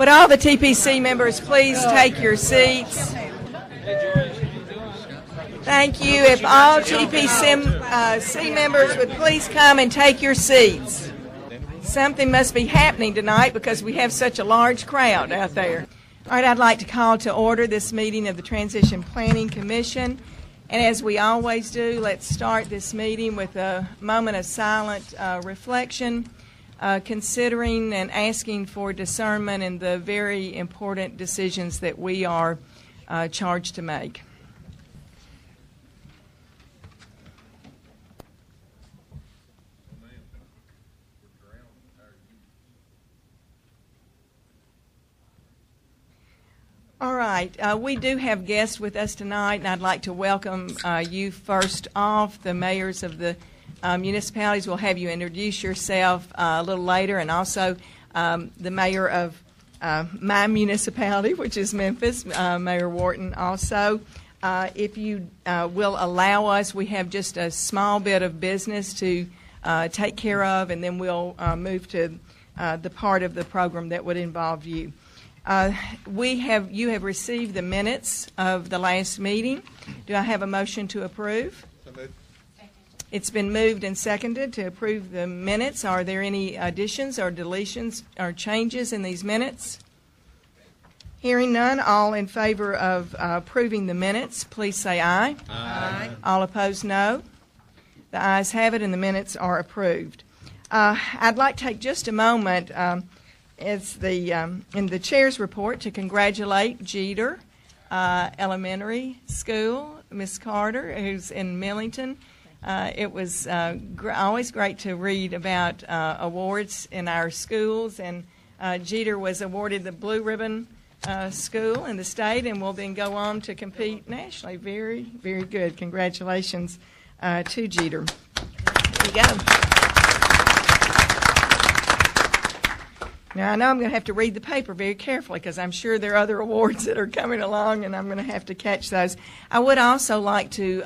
Would all the TPC members please take your seats? Thank you. If all TPC members would please come and take your seats. Something must be happening tonight because we have such a large crowd out there. All right, I'd like to call to order this meeting of the Transition Planning Commission. And as we always do, let's start this meeting with a moment of silent reflection, considering and asking for discernment in the very important decisions that we are charged to make. All right, we do have guests with us tonight, and I'd like to welcome you first off. The mayors of the municipalities will have you introduce yourself a little later, and also the mayor of my municipality, which is Memphis, Mayor Wharton also. If you will allow us, we have just a small bit of business to take care of, and then we'll move to the part of the program that would involve you. You have received the minutes of the last meeting. Do I have a motion to approve? So moved. It's been moved and seconded to approve the minutes. Are there any additions or deletions or changes in these minutes? Hearing none, all in favor of approving the minutes, please say aye. Aye. All opposed, no. The ayes have it, and the minutes are approved. I'd like to take just a moment in the chair's report to congratulate Jeter Elementary School, Miss Carter, who's in Millington. It was always great to read about awards in our schools, and Jeter was awarded the Blue Ribbon School in the state and will then go on to compete nationally. Very, very good. Congratulations to Jeter. There you go. Now, I know I'm going to have to read the paper very carefully because I'm sure there are other awards that are coming along, and I'm going to have to catch those. I would also like to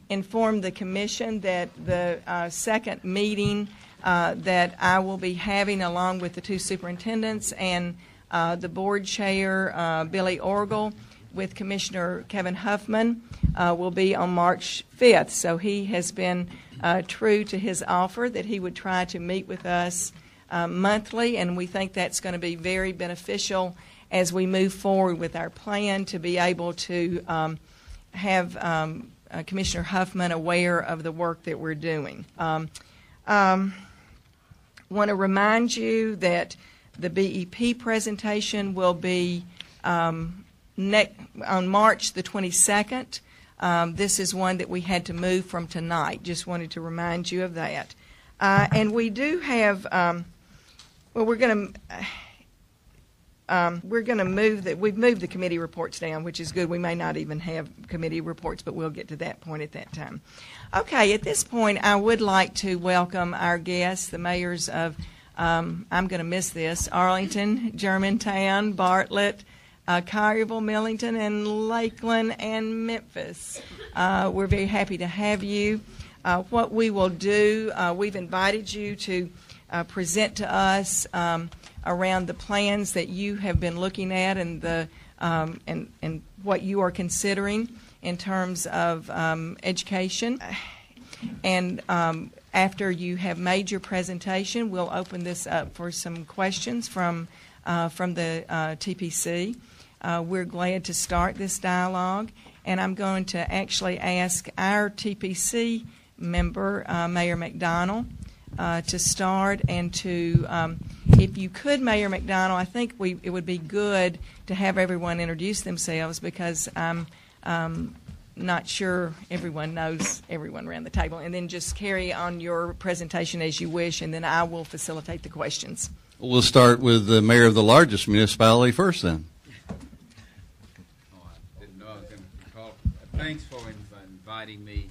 inform the Commission that the second meeting that I will be having along with the two superintendents and the board chair, Billy Orgel, with Commissioner Kevin Huffman, will be on March 5th. So he has been true to his offer that he would try to meet with us monthly, and we think that's going to be very beneficial as we move forward with our plan to be able to have Commissioner Huffman aware of the work that we're doing. Want to remind you that the BEP presentation will be on March the 22nd. This is one that we had to move from tonight. Just wanted to remind you of that. And we do have. We're going to move that. We've moved the committee reports down, which is good. We may not even have committee reports, but we'll get to that point at that time. Okay, at this point, I would like to welcome our guests, the mayors of, I'm going to miss this, Arlington, Germantown, Bartlett, Collierville, Millington, and Lakeland, and Memphis. We're very happy to have you. What we will do, we've invited you to present to us around the plans that you have been looking at and the and what you are considering in terms of education. And after you have made your presentation, we'll open this up for some questions from the TPC. We're glad to start this dialogue, and I'm going to actually ask our TPC member, Mayor McDonald, to start and to, if you could, Mayor McDonald, I think it would be good to have everyone introduce themselves because I'm not sure everyone knows everyone around the table, and then just carry on your presentation as you wish, and then I will facilitate the questions. We'll start with the mayor of the largest municipality first, then. I didn't know I was going to call. Thanks for inviting me.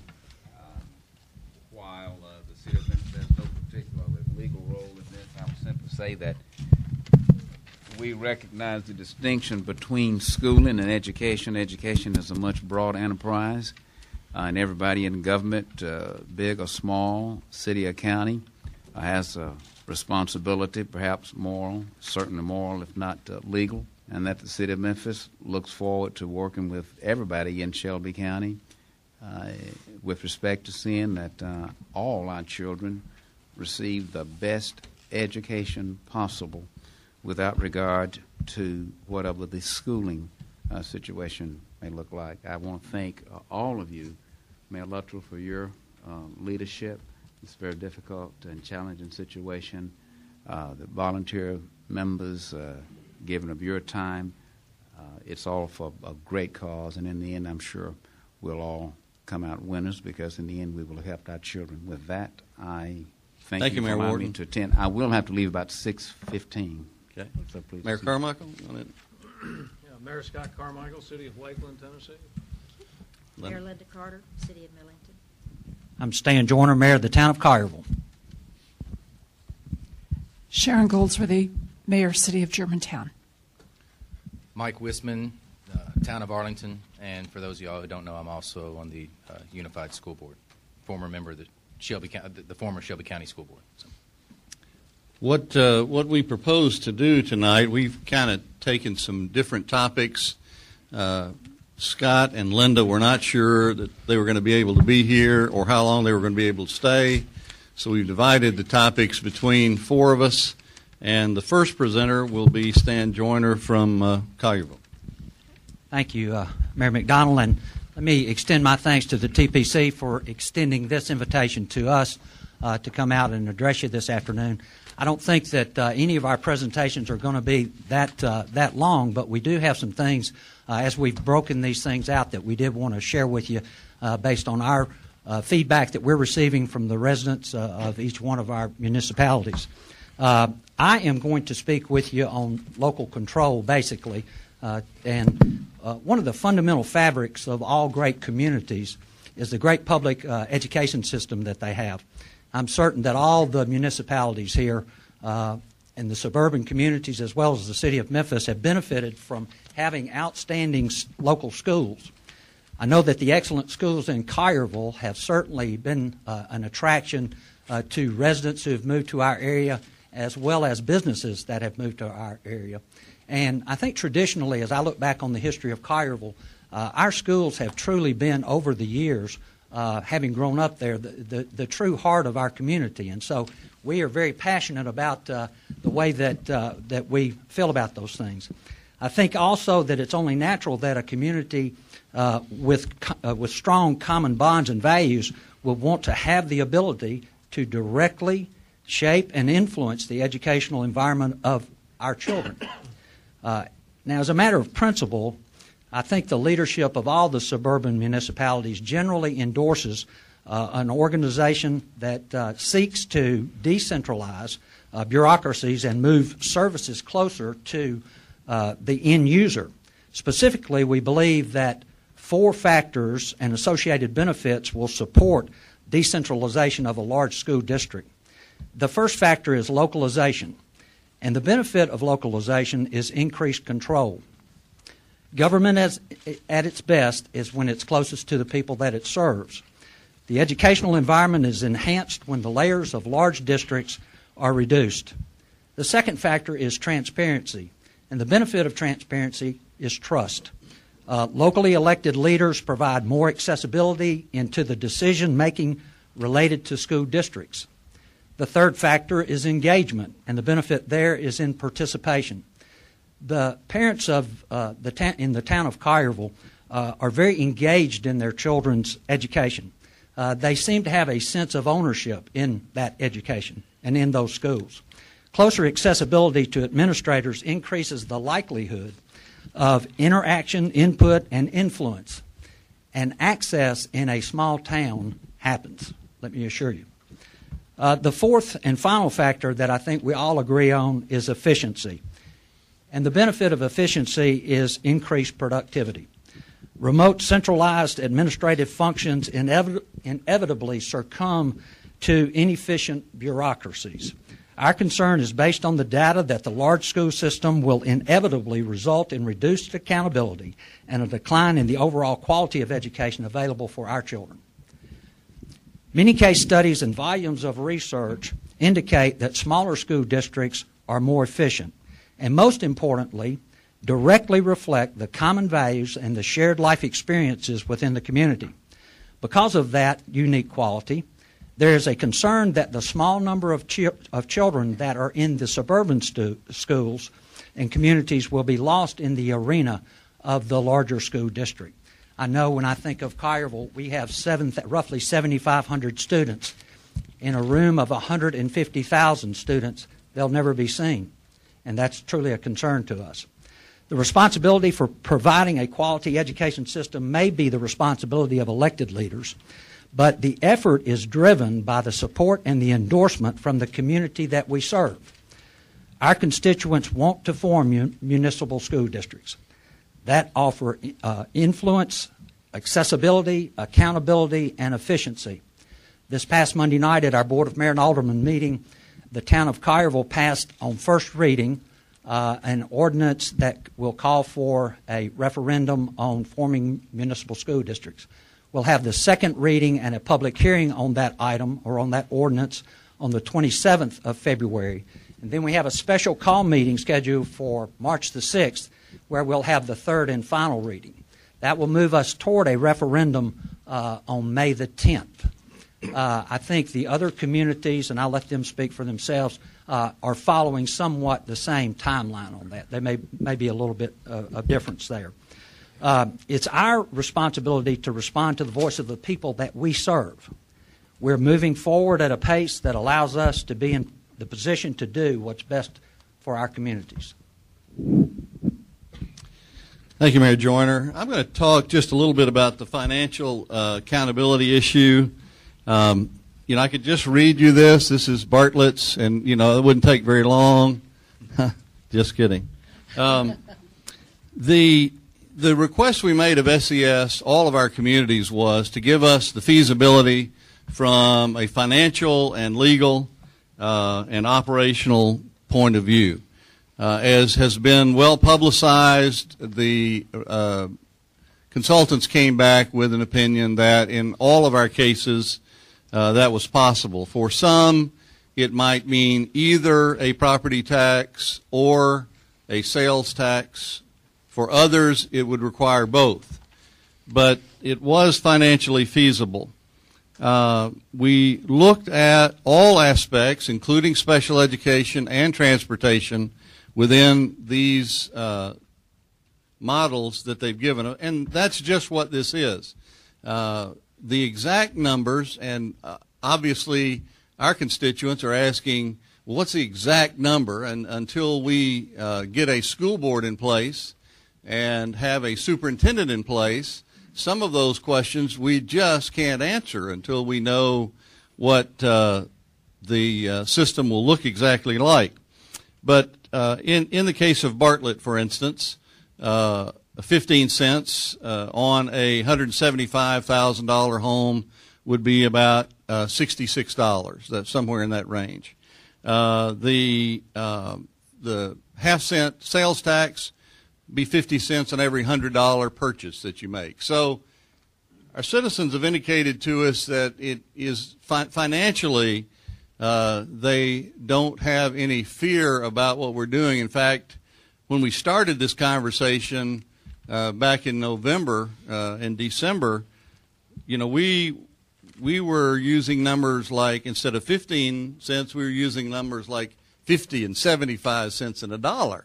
While the city of Memphis has no particular legal role in this, I will simply say that we recognize the distinction between schooling and education. Education is a much broad enterprise, and everybody in government, big or small, city or county, has a responsibility, perhaps moral, certainly moral, if not legal, and that the city of Memphis looks forward to working with everybody in Shelby County with respect to seeing that all our children receive the best education possible without regard to whatever the schooling situation may look like. I want to thank all of you, Mayor Luttrell, for your leadership. It's a very difficult and challenging situation. The volunteer members giving of your time. It's all for a great cause, and in the end, I'm sure we'll all come out winners because in the end, we will have helped our children. With that, I thank you Mayor for allowing Warden. me to attend. I will have to leave about 6:15. Okay. So please Mayor proceed. Carmichael? Yeah, Mayor Scott Carmichael, City of Lakeland, Tennessee. Mayor Linda Carter, City of Millington. I'm Stan Joyner, Mayor of the Town of Collierville. Sharon Goldsworthy, Mayor, City of Germantown. Mike Wisman, Town of Arlington, and for those of y'all who don't know, I'm also on the Unified School Board, former member of the former Shelby County School Board. So. What we propose to do tonight, we've kind of taken some different topics. Scott and Linda were not sure that they were going to be able to be here or how long they were going to be able to stay. So we've divided the topics between four of us. And the first presenter will be Stan Joyner from Collierville. Thank you, Mayor McDonald. And let me extend my thanks to the TPC for extending this invitation to us to come out and address you this afternoon. I don't think that any of our presentations are going to be that long, but we do have some things, as we've broken these things out, that we did want to share with you based on our feedback that we're receiving from the residents of each one of our municipalities. I am going to speak with you on local control, basically, and one of the fundamental fabrics of all great communities is the great public education system that they have. I'm certain that all the municipalities here in the suburban communities as well as the city of Memphis have benefited from having outstanding local schools. I know that the excellent schools in Collierville have certainly been an attraction to residents who have moved to our area as well as businesses that have moved to our area. And I think traditionally, as I look back on the history of Collierville, our schools have truly been, over the years, having grown up there, the true heart of our community. And so we are very passionate about the way that we feel about those things. I think also that it's only natural that a community with strong common bonds and values will want to have the ability to directly shape and influence the educational environment of our children. Now, as a matter of principle, I think the leadership of all the suburban municipalities generally endorses an organization that seeks to decentralize bureaucracies and move services closer to the end user. Specifically, we believe that 4 factors and associated benefits will support decentralization of a large school district. The first factor is localization, and the benefit of localization is increased control. Government at its best is when it's closest to the people that it serves. The educational environment is enhanced when the layers of large districts are reduced. The second factor is transparency, and the benefit of transparency is trust. Locally elected leaders provide more accessibility into the decision-making related to school districts. The third factor is engagement, and the benefit there is in participation. The parents of in the town of Collierville are very engaged in their children's education. They seem to have a sense of ownership in that education and in those schools. Closer accessibility to administrators increases the likelihood of interaction, input, and influence. And access in a small town happens, let me assure you. The fourth and final factor that I think we all agree on is efficiency. And the benefit of efficiency is increased productivity. Remote centralized administrative functions inevitably succumb to inefficient bureaucracies. Our concern is based on the data that the large school system will inevitably result in reduced accountability and a decline in the overall quality of education available for our children. Many case studies and volumes of research indicate that smaller school districts are more efficient, and most importantly, directly reflect the common values and the shared life experiences within the community. Because of that unique quality, there is a concern that the small number of children that are in the suburban schools and communities will be lost in the arena of the larger school district. I know when I think of Collierville, we have roughly 7,500 students. In a room of 150,000 students, they'll never be seen, and that's truly a concern to us. The responsibility for providing a quality education system may be the responsibility of elected leaders, but the effort is driven by the support and the endorsement from the community that we serve. Our constituents want to form municipal school districts that offer influence, accessibility, accountability, and efficiency. This past Monday night at our Board of Mayor and Alderman meeting, the town of Collierville passed on first reading an ordinance that will call for a referendum on forming municipal school districts. We'll have the second reading and a public hearing on that item or on that ordinance on the 27th of February. And then we have a special call meeting scheduled for March the 6th where we'll have the third and final reading. That will move us toward a referendum on May the 10th. I think the other communities, and I'll let them speak for themselves, are following somewhat the same timeline on that. There may be a little bit of difference there. It's our responsibility to respond to the voice of the people that we serve. We're moving forward at a pace that allows us to be in the position to do what's best for our communities. Thank you, Mayor Joyner. I'm going to talk just a little bit about the financial accountability issue. I could just read you this. This is Bartlett's, and, it wouldn't take very long. Just kidding. The request we made of SES, all of our communities, was to give us the feasibility from a financial and legal and operational point of view. As has been well publicized, the consultants came back with an opinion that in all of our cases that was possible. For some, it might mean either a property tax or a sales tax. For others, it would require both. But it was financially feasible. We looked at all aspects, including special education and transportation, within these models that they've given. And that's just what this is. The exact numbers, and obviously our constituents are asking, well, what's the exact number? And until we get a school board in place and have a superintendent in place, some of those questions we just can't answer until we know what the system will look exactly like. But in the case of Bartlett, for instance, 15 cents on a $175,000 home would be about $66. That's somewhere in that range. The half-cent sales tax be 50 cents on every $100 purchase that you make. So our citizens have indicated to us that it is financially they don't have any fear about what we're doing. In fact, when we started this conversation back in November and December, we were using numbers like, instead of 15 cents, we were using numbers like 50 and 75 cents and $1.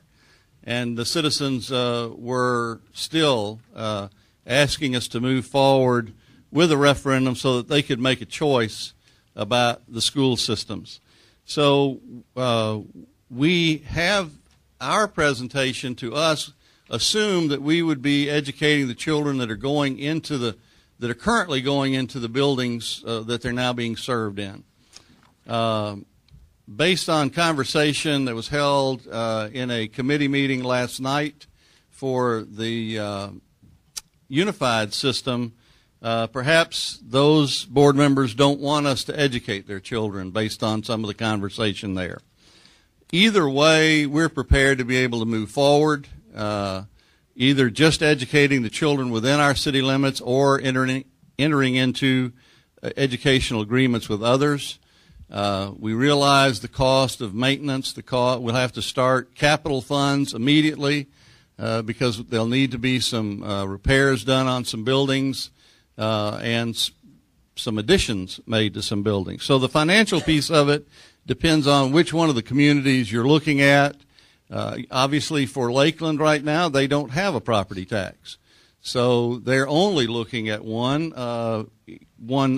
And the citizens were still asking us to move forward with a referendum so that they could make a choice about the school systems. So we have our presentation to us assume that we would be educating the children that are currently going into the buildings that they're now being served in. Based on conversation that was held in a committee meeting last night for the unified system, perhaps those board members don't want us to educate their children based on some of the conversation there. Either way, we're prepared to be able to move forward, either just educating the children within our city limits or entering into educational agreements with others. We realize the cost of maintenance. We'll have to start capital funds immediately because there'll need to be some repairs done on some buildings and some additions made to some buildings. So the financial piece of it depends on which one of the communities you're looking at. Obviously, for Lakeland right now, they don't have a property tax. So they're only looking at one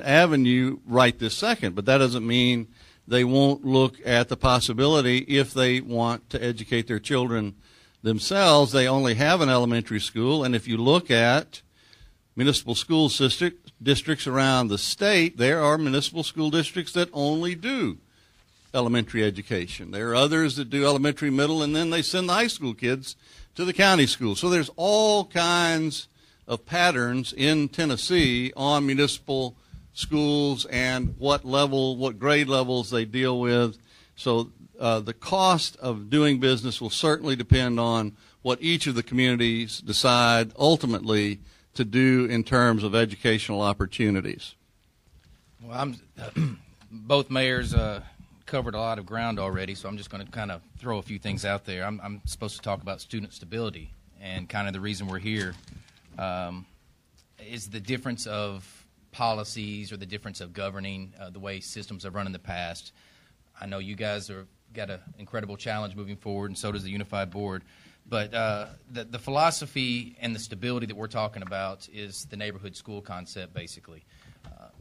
avenue right this second, but that doesn't mean they won't look at the possibility if they want to educate their children themselves. They only have an elementary school, and if you look at municipal school districts around the state, there are municipal school districts that only do elementary education. There are others that do elementary, middle, and then they send the high school kids to the county school. So there's all kinds of patterns in Tennessee on municipal schools and what grade levels they deal with. So the cost of doing business will certainly depend on what each of the communities decide ultimately to do in terms of educational opportunities. Well, both mayors covered a lot of ground already, so I'm just going to kind of throw a few things out there. I'm supposed to talk about student stability, and kind of the reason we're here is the difference of policies or the difference of governing the way systems have run in the past. I know you guys got an incredible challenge moving forward, and so does the Unified Board. But the philosophy and the stability that we're talking about is the neighborhood school concept, basically.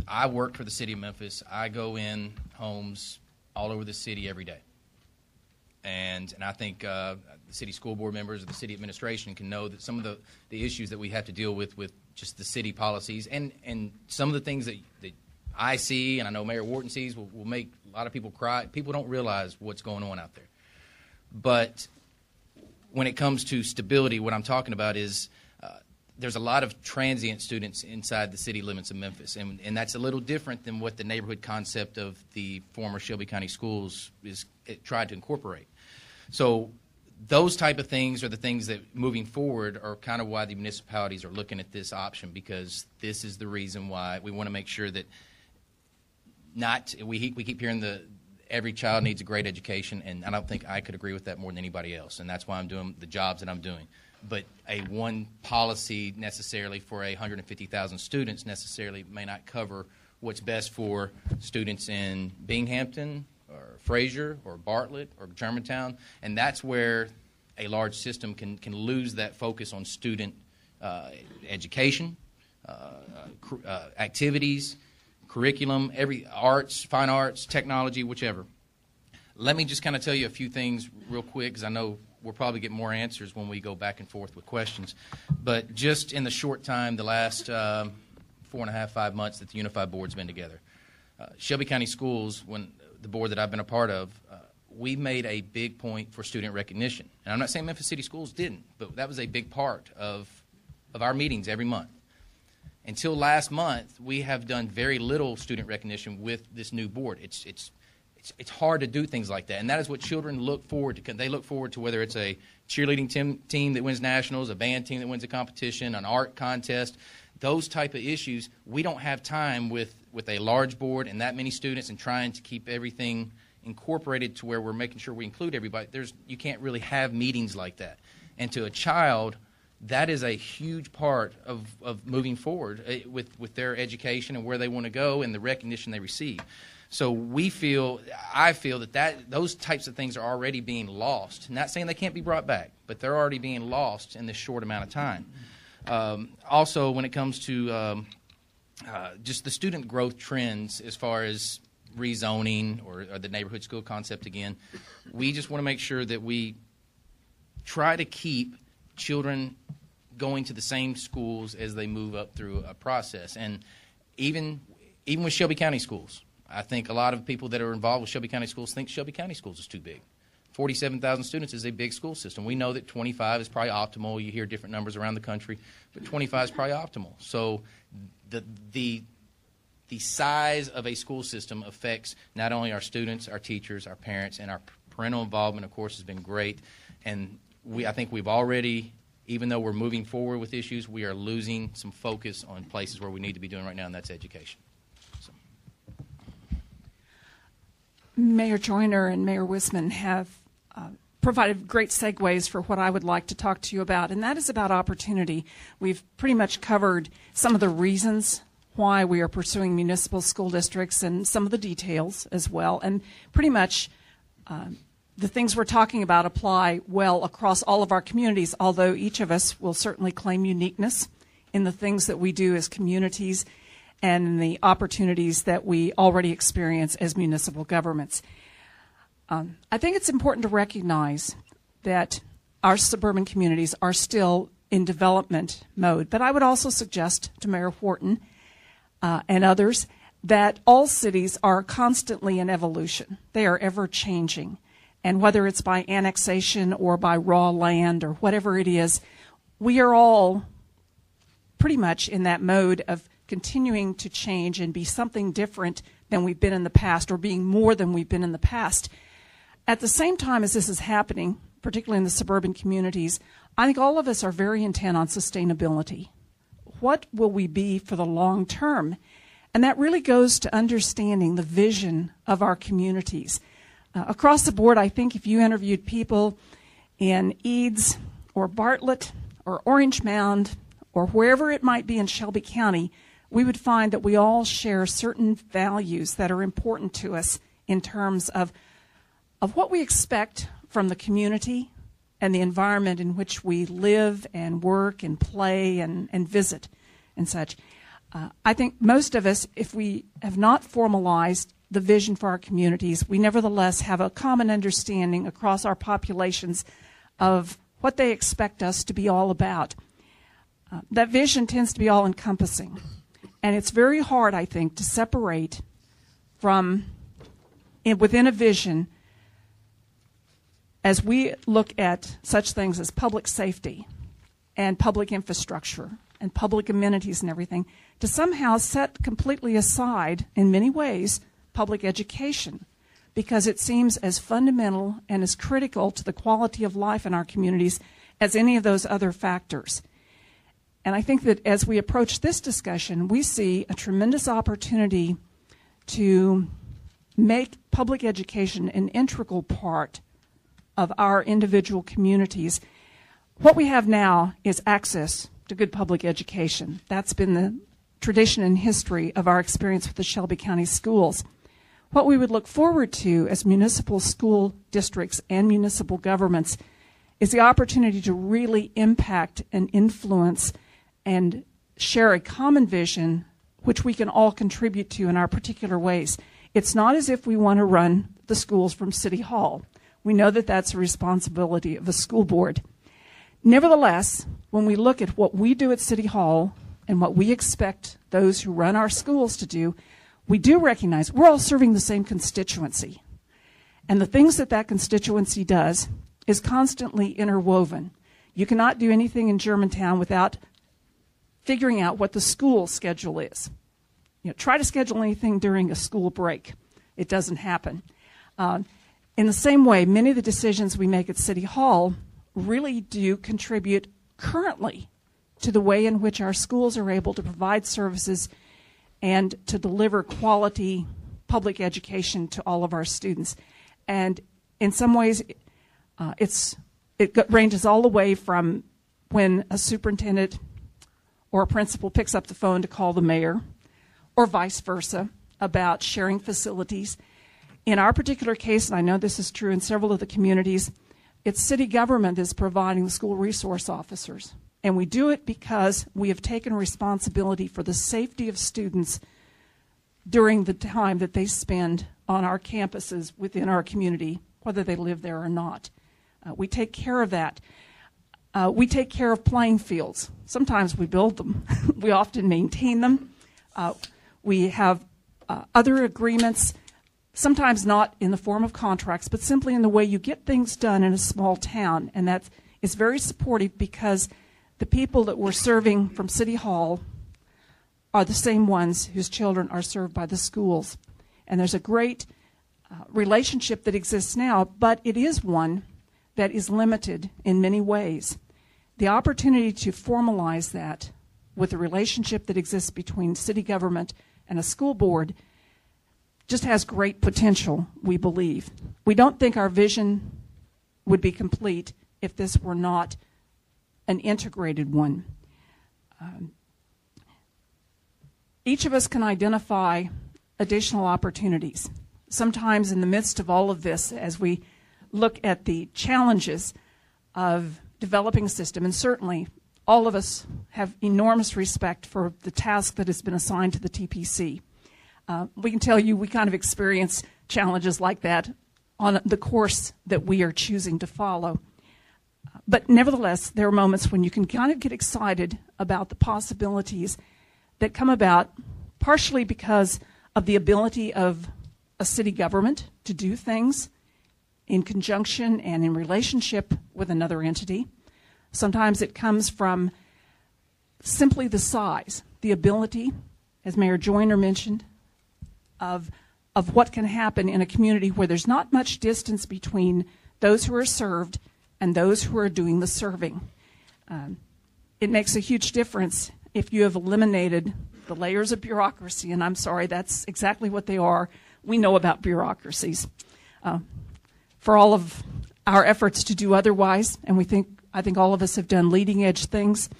I work for the city of Memphis. I go in homes all over the city every day. And I think the city school board members or the city administration can know that some of the issues that we have to deal with just the city policies and some of the things that I see, and I know Mayor Wharton sees, will make a lot of people cry. People don't realize what's going on out there. But when it comes to stability, what I'm talking about is there's a lot of transient students inside the city limits of Memphis, and that's a little different than what the neighborhood concept of the former Shelby County Schools tried to incorporate. So those type of things are the things that, moving forward, are kind of why the municipalities are looking at this option, because this is the reason why we want to make sure that we keep hearing every child needs a great education, and I don't think I could agree with that more than anybody else, and that's why I'm doing the jobs that I'm doing. But a one policy necessarily for 150,000 students necessarily may not cover what's best for students in Binghamton or Fraser or Bartlett or Germantown, and that's where a large system can lose that focus on student education, activities, curriculum, arts, fine arts, technology, whichever. Let me just kind of tell you a few things real quick, because I know we'll probably get more answers when we go back and forth with questions. But just in the short time, the last 4.5, 5 months that the Unified Board's been together, Shelby County Schools, when the board that I've been a part of, we made a big point for student recognition. And I'm not saying Memphis City Schools didn't, but that was a big part of our meetings every month. Until last month, we have done very little student recognition with this new board. It's hard to do things like that, and that is what children look forward to. They look forward to whether it's a cheerleading team that wins nationals, a band team that wins a competition, an art contest, those type of issues. We don't have time with a large board and that many students and trying to keep everything incorporated to where we're making sure we include everybody. You can't really have meetings like that. And to a child, that is a huge part of moving forward with their education and where they want to go and the recognition they receive. So I feel that those types of things are already being lost. Not saying they can't be brought back, but they're already being lost in this short amount of time. Also, when it comes to just the student growth trends as far as rezoning or the neighborhood school concept again, we just want to make sure that we try to keep children going to the same schools as they move up through a process. And even with Shelby County Schools, I think a lot of people that are involved with Shelby County Schools think Shelby County Schools is too big. 47,000 students is a big school system. We know that 25 is probably optimal. You hear different numbers around the country, but 25 is probably optimal. So the size of a school system affects not only our students, our teachers, our parents, and our parental involvement, of course, has been great. And I think we've already, even though we're moving forward with issues, we are losing some focus on places where we need to be doing right now, and that's education. Mayor Joyner and Mayor Wisman have provided great segues for what I would like to talk to you about, and that is about opportunity. We've pretty much covered some of the reasons why we are pursuing municipal school districts and some of the details as well, and pretty much the things we're talking about apply well across all of our communities, although each of us will certainly claim uniqueness in the things that we do as communities and in the opportunities that we already experience as municipal governments. I think it's important to recognize that our suburban communities are still in development mode, but I would also suggest to Mayor Wharton and others that all cities are constantly in evolution. They are ever changing. And whether it's by annexation or by raw land or whatever it is, we are all pretty much in that mode of continuing to change and be something different than we've been in the past, or being more than we've been in the past. At the same time as this is happening, particularly in the suburban communities, I think all of us are very intent on sustainability. What will we be for the long term? And that really goes to understanding the vision of our communities. Across the board, I think if you interviewed people in Eads or Bartlett or Orange Mound or wherever it might be in Shelby County, we would find that we all share certain values that are important to us in terms of what we expect from the community and the environment in which we live and work and play and visit and such. I think most of us, if we have not formalized the vision for our communities, we nevertheless have a common understanding across our populations of what they expect us to be all about. That vision tends to be all-encompassing, and it's very hard, I think, to separate from within a vision as we look at such things as public safety and public infrastructure and public amenities and everything, to somehow set completely aside, in many ways, public education, because it seems as fundamental and as critical to the quality of life in our communities as any of those other factors. And I think that as we approach this discussion, we see a tremendous opportunity to make public education an integral part of our individual communities. What we have now is access to good public education. That's been the tradition and history of our experience with the Shelby County schools. What we would look forward to as municipal school districts and municipal governments is the opportunity to really impact and influence and share a common vision which we can all contribute to in our particular ways. It's not as if we want to run the schools from City Hall. We know that that's a responsibility of a school board. Nevertheless, when we look at what we do at City Hall and what we expect those who run our schools to do, we do recognize we're all serving the same constituency. And the things that that constituency does is constantly interwoven. You cannot do anything in Germantown without figuring out what the school schedule is. Try to schedule anything during a school break. It doesn't happen. In the same way, many of the decisions we make at City Hall really do contribute currently to the way in which our schools are able to provide services and to deliver quality public education to all of our students. And in some ways, it ranges all the way from when a superintendent or a principal picks up the phone to call the mayor, or vice versa, about sharing facilities. In our particular case, and I know this is true in several of the communities, it's city government that's providing the school resource officers. And we do it because we have taken responsibility for the safety of students during the time that they spend on our campuses within our community, whether they live there or not. We take care of that. We take care of playing fields. Sometimes we build them. We often maintain them. We have other agreements, sometimes not in the form of contracts, but simply in the way you get things done in a small town. And that is very supportive because the people that we're serving from City Hall are the same ones whose children are served by the schools. And there's a great relationship that exists now, but it is one that is limited in many ways. The opportunity to formalize that with the relationship that exists between city government and a school board just has great potential, we believe. We don't think our vision would be complete if this were not an integrated one. Each of us can identify additional opportunities. Sometimes in the midst of all of this, as we look at the challenges of developing a system, and certainly all of us have enormous respect for the task that has been assigned to the TPC. We can tell you we kind of experience challenges like that on the course that we are choosing to follow. But nevertheless, there are moments when you can kind of get excited about the possibilities that come about, partially because of the ability of a city government to do things in conjunction and in relationship with another entity. Sometimes it comes from simply the size, the ability, as Mayor Joyner mentioned, of what can happen in a community where there's not much distance between those who are served and those who are doing the serving. It makes a huge difference if you have eliminated the layers of bureaucracy, and I'm sorry, that's exactly what they are. We know about bureaucracies. For all of our efforts to do otherwise, and I think all of us have done leading edge things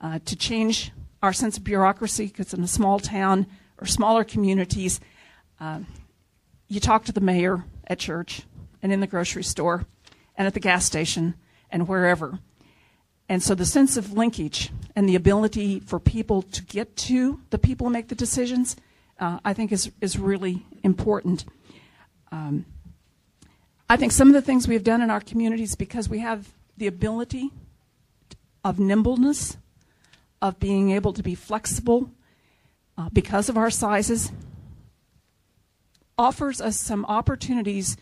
to change our sense of bureaucracy, because in a small town or smaller communities, you talk to the mayor at church and in the grocery store and at the gas station and wherever. And so the sense of linkage and the ability for people to get to the people who make the decisions, I think is really important. I think some of the things we have done in our communities, because we have the ability of nimbleness, of being able to be flexible because of our sizes, offers us some opportunities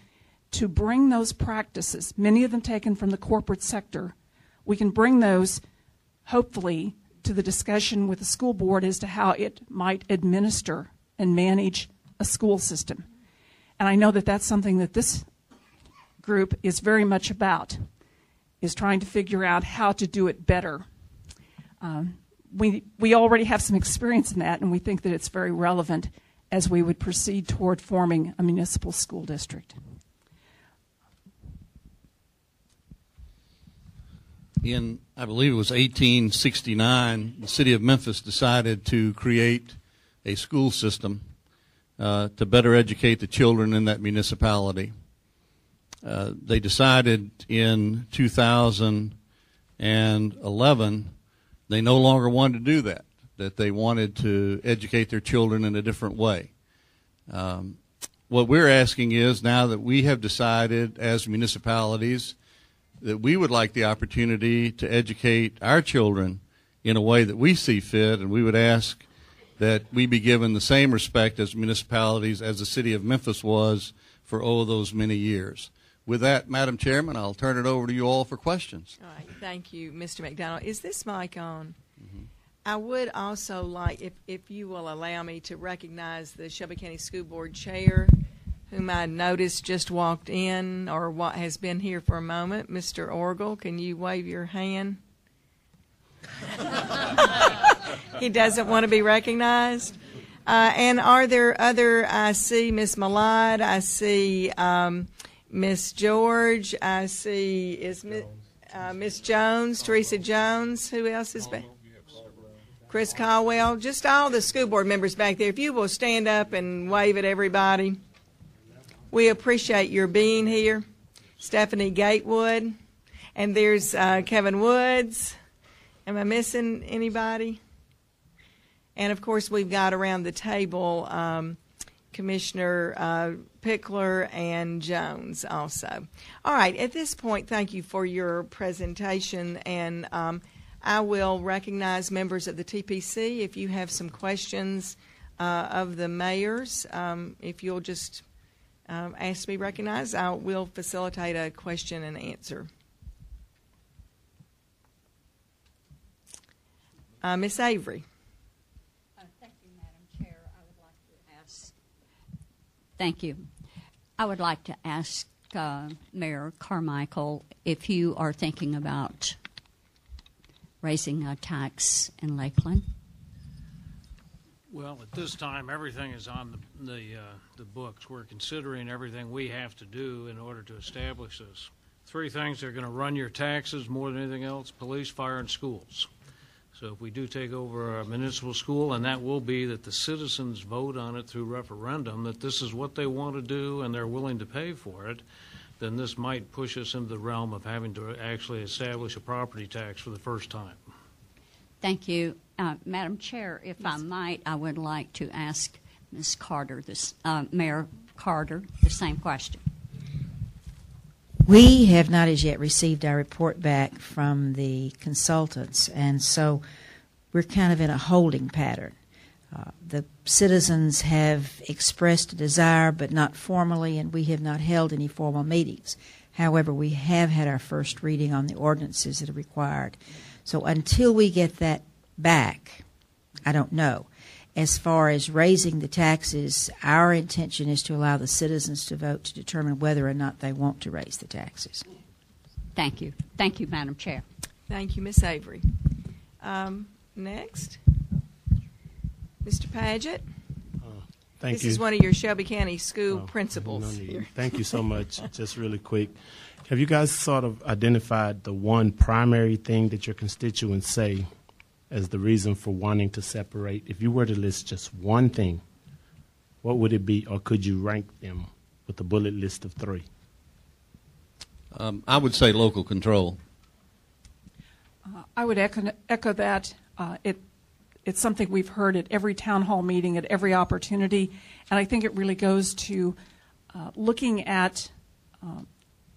to bring those practices, many of them taken from the corporate sector. We can bring those, hopefully, to the discussion with the school board as to how it might administer and manage a school system. And I know that that's something that this group is very much about, is trying to figure out how to do it better. We already have some experience in that, and we think that it's very relevant as we would proceed toward forming a municipal school district. In, I believe it was 1869, the city of Memphis decided to create a school system to better educate the children in that municipality. They decided in 2011 they no longer wanted to do that they wanted to educate their children in a different way. What we're asking is, now that we have decided as municipalities that we would like the opportunity to educate our children in a way that we see fit, and we would ask that we be given the same respect as municipalities as the city of Memphis was for those many years. With that, Madam Chairman, I'll turn it over to you all for questions. All right. Thank you, Mr. McDonald. Is this mic on? Mm-hmm. I would also like, if you will allow me, to recognize the Shelby County School Board Chair, whom I noticed just walked in or what has been here for a moment. Mr. Orgel, can you wave your hand? He doesn't want to be recognized. And are there other, I see Miss Malad, I see Miss George, I see is Miss Jones, Teresa Jones. Who else is back? Chris Caldwell. Just all the school board members back there. If you will stand up and wave at everybody. We appreciate your being here. Stephanie Gatewood. And there's Kevin Woods. Am I missing anybody? And, of course, we've got around the table Commissioner Pickler and Jones also. All right. At this point, thank you for your presentation. And I will recognize members of the TPC. If you have some questions of the mayors, if you'll just ask to be recognized, I will facilitate a question and answer. Miss Avery. Thank you, Madam Chair. I would like to ask. Thank you. I would like to ask Mayor Carmichael if you are thinking about raising a tax in Lakeland. Well, at this time, everything is on the books. We're considering everything we have to do in order to establish this. Three things that are going to run your taxes more than anything else: police, fire, and schools. So if we do take over a municipal school, and that will be that the citizens vote on it through referendum, that this is what they want to do and they're willing to pay for it, then this might push us into the realm of having to actually establish a property tax for the first time. Thank you. Madam Chair, if I might, I would like to ask Ms. Carter, Mayor Carter, the same question. We have not as yet received our report back from the consultants, and so we're kind of in a holding pattern. The citizens have expressed a desire, but not formally, and we have not held any formal meetings. However, we have had our first reading on the ordinances that are required. So until we get that back, I don't know. As far as raising the taxes, our intention is to allow the citizens to vote to determine whether or not they want to raise the taxes. Thank you. Thank you, Madam Chair. Thank you, Ms. Avery. Next, Mr. Paget. Thank This you. is one of your Shelby County school principals. No need. Here. Thank you so much. Just really quick. Have you guys sort of identified the one primary thing that your constituents say as the reason for wanting to separate? If you were to list just one thing, what would it be, or could you rank them with a bullet list of three? I would say local control. I would echo that. It's something we've heard at every town hall meeting, at every opportunity, and I think it really goes to looking at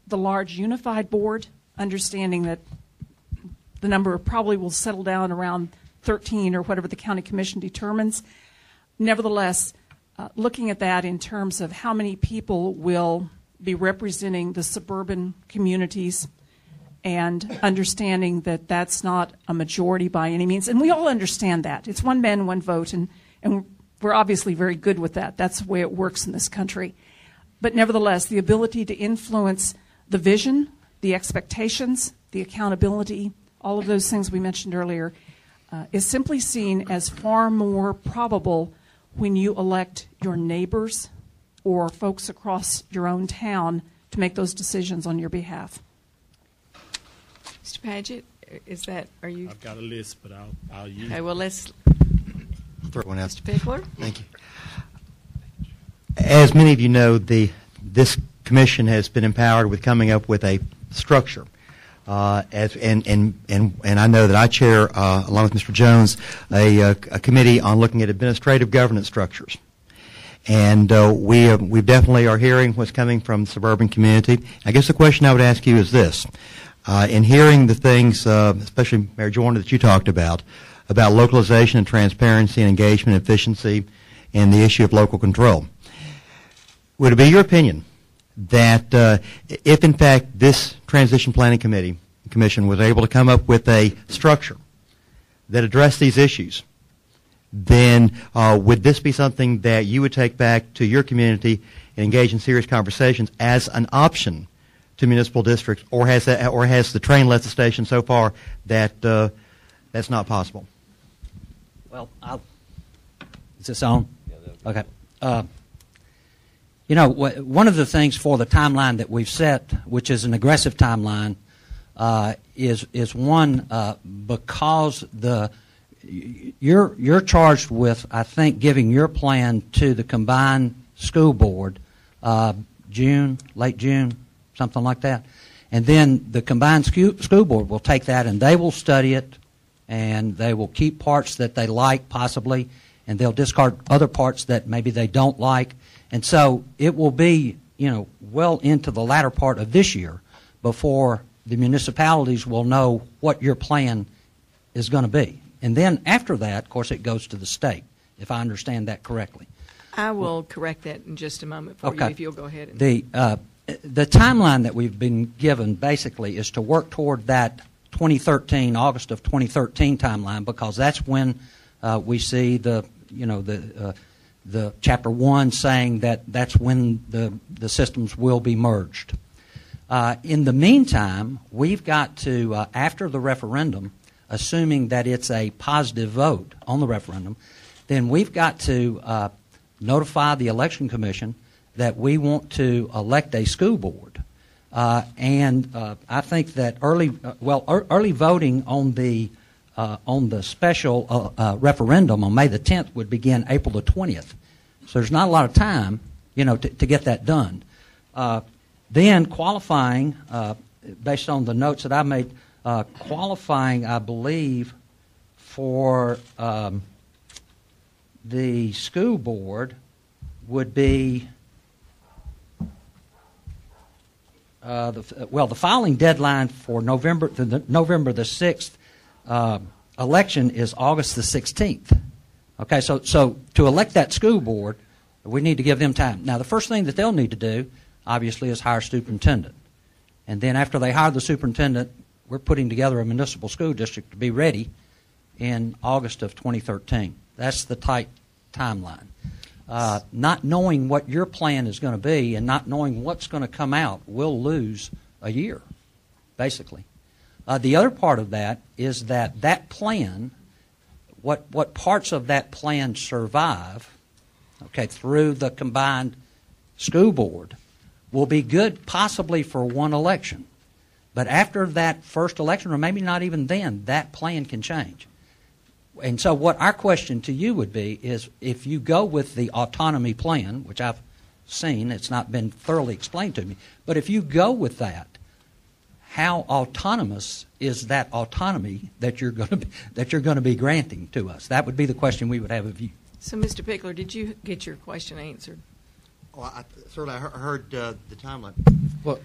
the large unified board, understanding that the number probably will settle down around 13 or whatever the county commission determines. Nevertheless, looking at that in terms of how many people will be representing the suburban communities and understanding that that's not a majority by any means. And we all understand that. It's one man, one vote, and we're obviously very good with that. That's the way it works in this country. But nevertheless, the ability to influence the vision, the expectations, the accountability, all of those things we mentioned earlier, is simply seen as far more probable when you elect your neighbors or folks across your own town to make those decisions on your behalf. Mr. Paget, are you? I've got a list, but I'll use Okay, well, let's. Throw one out. Mr. Pickler? Thank you. As many of you know, this commission has been empowered with coming up with a structure. And I know that I chair, along with Mr. Jones, a committee on looking at administrative governance structures. And we definitely are hearing what's coming from the suburban community. I guess the question I would ask you is this. In hearing the things, especially Mayor Joyner, that you talked about localization and transparency and engagement and efficiency and the issue of local control, would it be your opinion that if, in fact, this Transition Planning Commission was able to come up with a structure that addressed these issues, then would this be something that you would take back to your community and engage in serious conversations as an option to municipal districts, or has the train left the station so far that that's not possible? Well, is this on? Okay. One of the things for the timeline that we've set, which is an aggressive timeline, is one because you're charged with, I think, giving your plan to the combined school board late June, something like that, and then the combined school board will take that and they will study it, and they will keep parts that they like possibly, and they'll discard other parts that maybe they don't like. And so it will be, well into the latter part of this year before the municipalities will know what your plan is going to be. And then after that, of course, it goes to the state, if I understand that correctly. I will correct that in just a moment for you, if you'll go ahead. The timeline that we've been given basically is to work toward that August of 2013 timeline, because that's when we see the Chapter 1 saying that that's when the systems will be merged. In the meantime, we've got to, after the referendum, assuming that it's a positive vote on the referendum, then we've got to notify the election commission that we want to elect a school board. And I think that early voting on the special referendum on May the 10th would begin April the 20th. So there's not a lot of time, to get that done. Then qualifying, based on the notes that I made, qualifying, I believe, for the school board would be the filing deadline for November the 6th election is August the 16th. Okay, so to elect that school board, we need to give them time. Now, the first thing that they'll need to do, obviously, is hire a superintendent. And then after they hire the superintendent, we're putting together a municipal school district to be ready in August of 2013. That's the tight timeline. Not knowing what your plan is going to be and not knowing what's going to come out, we'll lose a year, basically. The other part of that is that plan, what parts of that plan survive, okay, through the combined school board, will be good possibly for one election. But after that first election, or maybe not even then, that plan can change. And so what our question to you would be is, if you go with the autonomy plan, which I've seen, it's not been thoroughly explained to me, but if you go with that, how autonomous is that autonomy that you're going to be granting to us? That would be the question we would have of you. So, Mr. Pickler, did you get your question answered? Well, I heard the timeline. Well,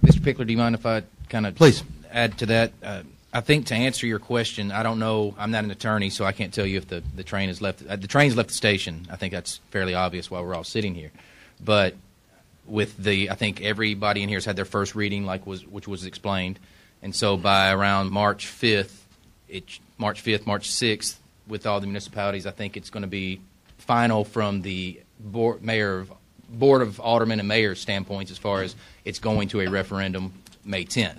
Mr. Pickler, do you mind if I kind of Please add to that? I think to answer your question, I don't know. I'm not an attorney, so I can't tell you if the train has left. The train's left the station. I think that's fairly obvious while we're all sitting here. But I think everybody in here has had their first reading, which was explained, and so by around March 5th, March 6th, with all the municipalities, I think it's going to be final from the board of aldermen and mayors standpoints, as far as it's going to a referendum May 10th.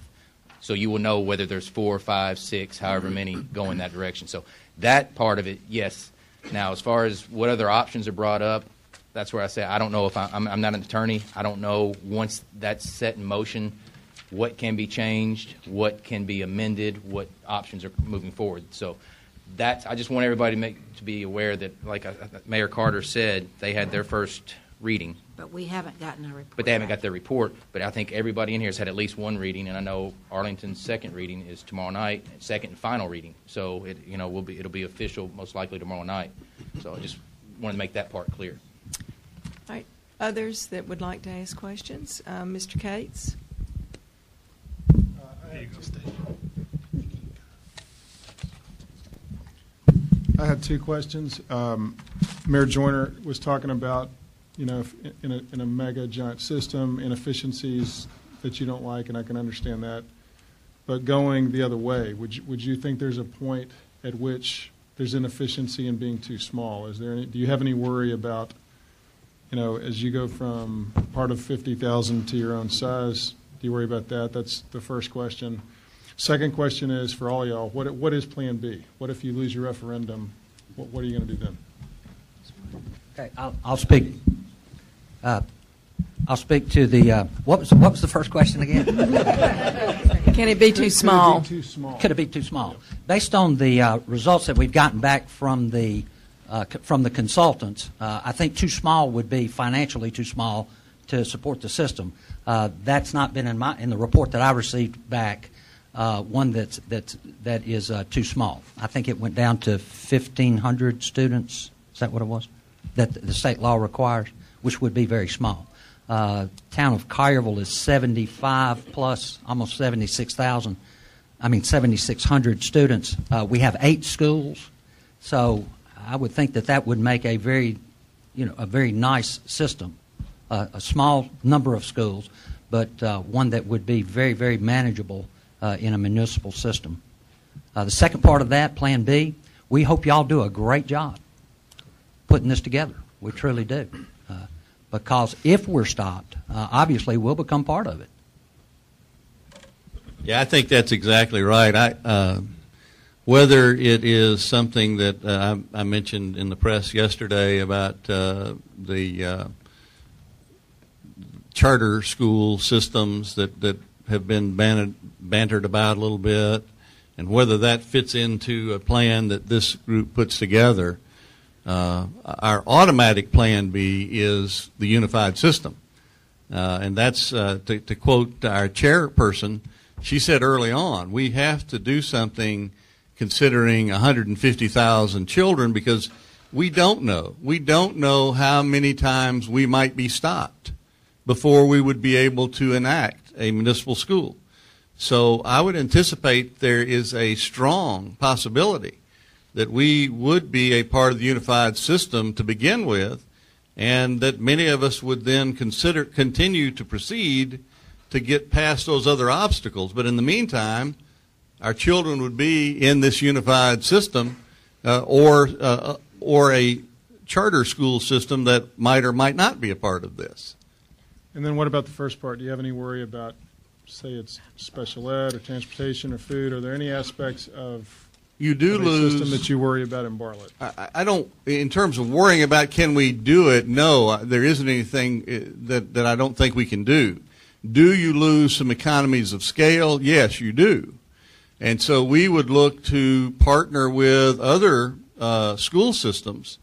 So you will know whether there's 4, 5, 6, however many go in that direction. So that part of it, yes. Now, as far as what other options are brought up, that's where I say I don't know. If I'm not an attorney, I don't know once that's set in motion what can be changed, what can be amended, what options are moving forward. So I just want everybody to be aware that, like Mayor Carter said, they had their first reading. But we haven't gotten a report. But they haven't got their report. But I think everybody in here has had at least one reading, and I know Arlington's second reading is tomorrow night, second and final reading. So it'll be official most likely tomorrow night. So I just wanted to make that part clear. All right. Others that would like to ask questions? Mr. Cates? I had two questions. Mayor Joyner was talking about, in a mega giant system, inefficiencies that you don't like, and I can understand that. But going the other way, would you think there's a point at which there's inefficiency in being too small? Do you have any worry about, as you go from part of 50,000 to your own size? Do you worry about that? That's the first question. Second question is for all y'all. What is Plan B? What if you lose your referendum? What are you going to do then? Okay, I'll speak. I'll speak to the. What was the first question again? Can it be too small? Could it be too small? Could it be too small? Based on the results that we've gotten back from the consultants, I think too small would be financially too small to support the system. That's not been in the report that I received back. One that is too small. I think it went down to 1,500 students. Is that what it was? That the state law requires, which would be very small. Town of Collierville is 75 plus, almost 76,000. 7,600 students. We have 8 schools, so I would think that would make a very nice system. A small number of schools, but one that would be very, very manageable in a municipal system. The second part of that, Plan B, we hope y'all do a great job putting this together. We truly do. Because if we're stopped, obviously we'll become part of it. Yeah, I think that's exactly right. whether it is something that I mentioned in the press yesterday about the charter school systems that have been bantered about a little bit, and whether that fits into a plan that this group puts together. Our automatic plan B is the unified system. And that's, to quote our chairperson, she said early on, we have to do something considering 150,000 children because we don't know. We don't know how many times we might be stopped before we would be able to enact a municipal school. So I would anticipate there is a strong possibility that we would be a part of the unified system to begin with, and that many of us would then continue to proceed to get past those other obstacles. But in the meantime, our children would be in this unified system or a charter school system that might or might not be a part of this. And then what about the first part? Do you have any worry about, say it's special ed or transportation or food? Are there any aspects of you do a lose system that you worry about in Bartlett? I don't, in terms of worrying about can we do it, no, there isn't anything that I don't think we can do. Do you lose some economies of scale? Yes, you do. And so we would look to partner with other school systems.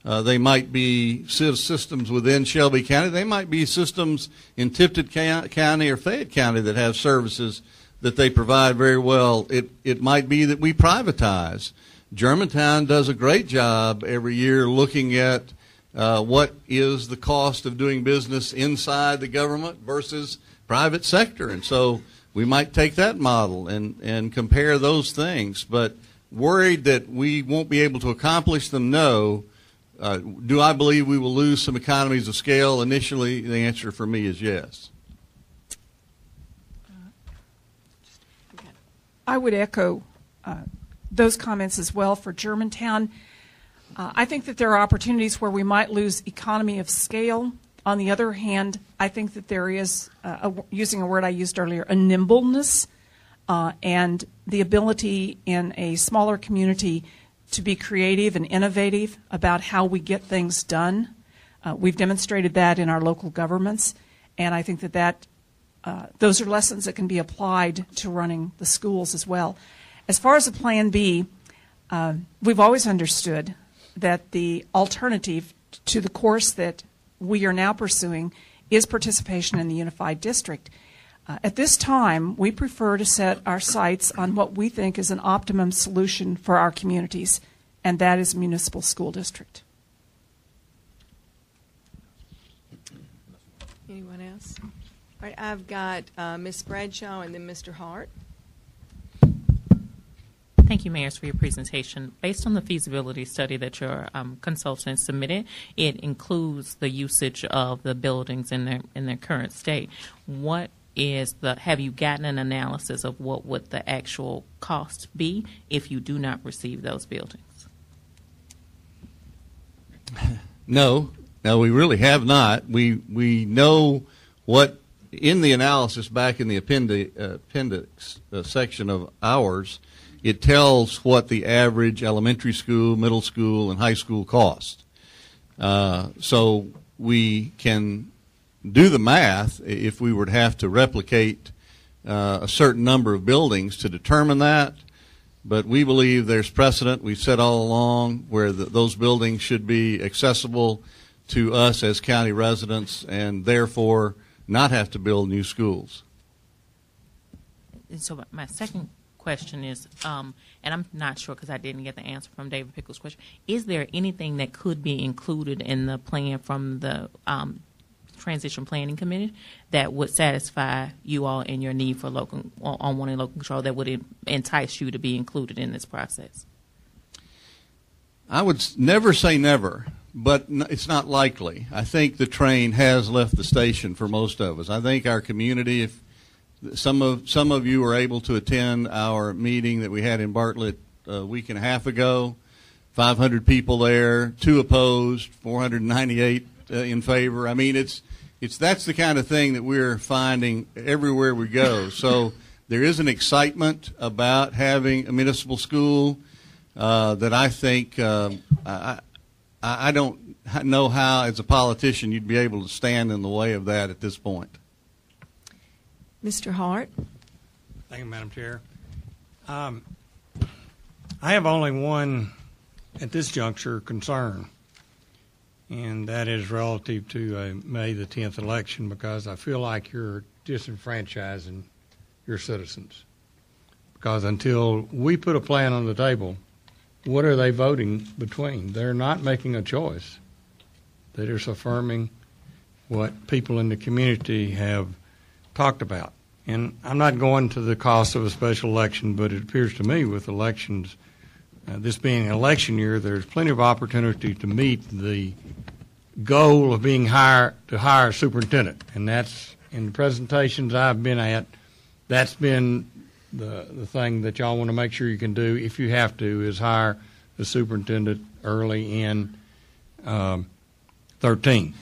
They might be systems within Shelby County. They might be systems in Tipton County or Fayette County that have services that they provide very well. It might be that we privatize. Germantown does a great job every year looking at what is the cost of doing business inside the government versus private sector. And so we might take that model and compare those things. But worried that we won't be able to accomplish them, no. Do I believe we will lose some economies of scale initially? The answer for me is yes. I would echo those comments as well for Germantown. I think that there are opportunities where we might lose economy of scale. On the other hand, I think that there is, using a word I used earlier, a nimbleness and the ability in a smaller community to be creative and innovative about how we get things done. We've demonstrated that in our local governments, and I think that those are lessons that can be applied to running the schools as well. As far as a Plan B, we've always understood that the alternative to the course that we are now pursuing is participation in the unified district. At this time, we prefer to set our sights on what we think is an optimum solution for our communities, and that is a municipal school district. Anyone else? All right, I've got Ms. Bradshaw and then Mr. Hart. Thank you, Mayors, for your presentation. Based on the feasibility study that your consultant submitted, it includes the usage of the buildings in their current state. What is have you gotten an analysis of what would the actual cost be if you do not receive those buildings? No, we really have not. We know what in the analysis back in the appendix section of ours. It tells what the average elementary school, middle school, and high school cost. So we can do the math if we were to have to replicate a certain number of buildings to determine that. But we believe there's precedent, we've said all along, where those buildings should be accessible to us as county residents and therefore not have to build new schools. And so my second question is, and I'm not sure because I didn't get the answer from David Pickle's question, is there anything that could be included in the plan from the Transition Planning Committee that would satisfy you all in your need for local control that would entice you to be included in this process? I would never say never, but it's not likely. I think the train has left the station for most of us. I think our community, if some of you were able to attend our meeting that we had in Bartlett a week and a half ago. 500 people there, 2 opposed, 498 in favor. I mean, that's the kind of thing that we're finding everywhere we go. So there is an excitement about having a municipal school that I think I don't know how, as a politician, you'd be able to stand in the way of that at this point. Mr. Hart? Thank you, Madam Chair. I have only one, at this juncture, concern, and that is relative to a May the 10th election, because I feel like you're disenfranchising your citizens. Because until we put a plan on the table, what are they voting between? They're not making a choice. They're just affirming what people in the community have talked about. And I'm not going to the cost of a special election, but it appears to me with elections, this being an election year, there's plenty of opportunity to meet the goal of being to hire a superintendent. And that's, in the presentations I've been at, that's been the thing that y'all want to make sure you can do, if you have to, is hire the superintendent early in 13.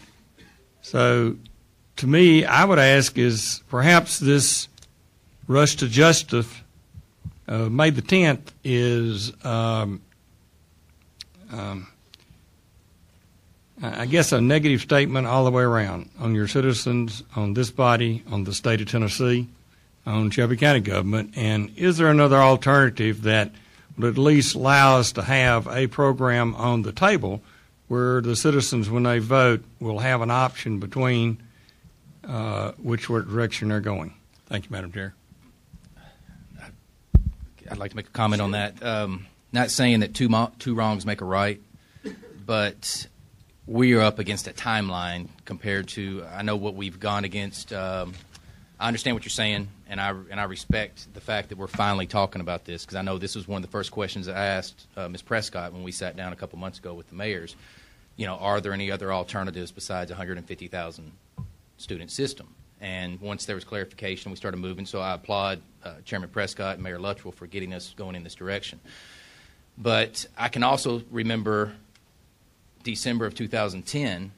So to me, I would ask is perhaps this rush to justice May the 10th is, I guess, a negative statement all the way around on your citizens, on this body, on the state of Tennessee, on Shelby County government. And is there another alternative that would at least allow us to have a program on the table where the citizens, when they vote, will have an option between which direction they're going? Thank you, Madam Chair. I'd like to make a comment on that. Not saying that two wrongs make a right, but we are up against a timeline compared to, I know what we've gone against. I understand what you're saying, and I respect the fact that we're finally talking about this, because I know this was one of the first questions I asked Ms. Prescott when we sat down a couple months ago with the mayors. You know, are there any other alternatives besides a 150,000 student system? And once there was clarification, we started moving. So I applaud Chairman Prescott and Mayor Luttrell for getting us going in this direction. But I can also remember December of 2010,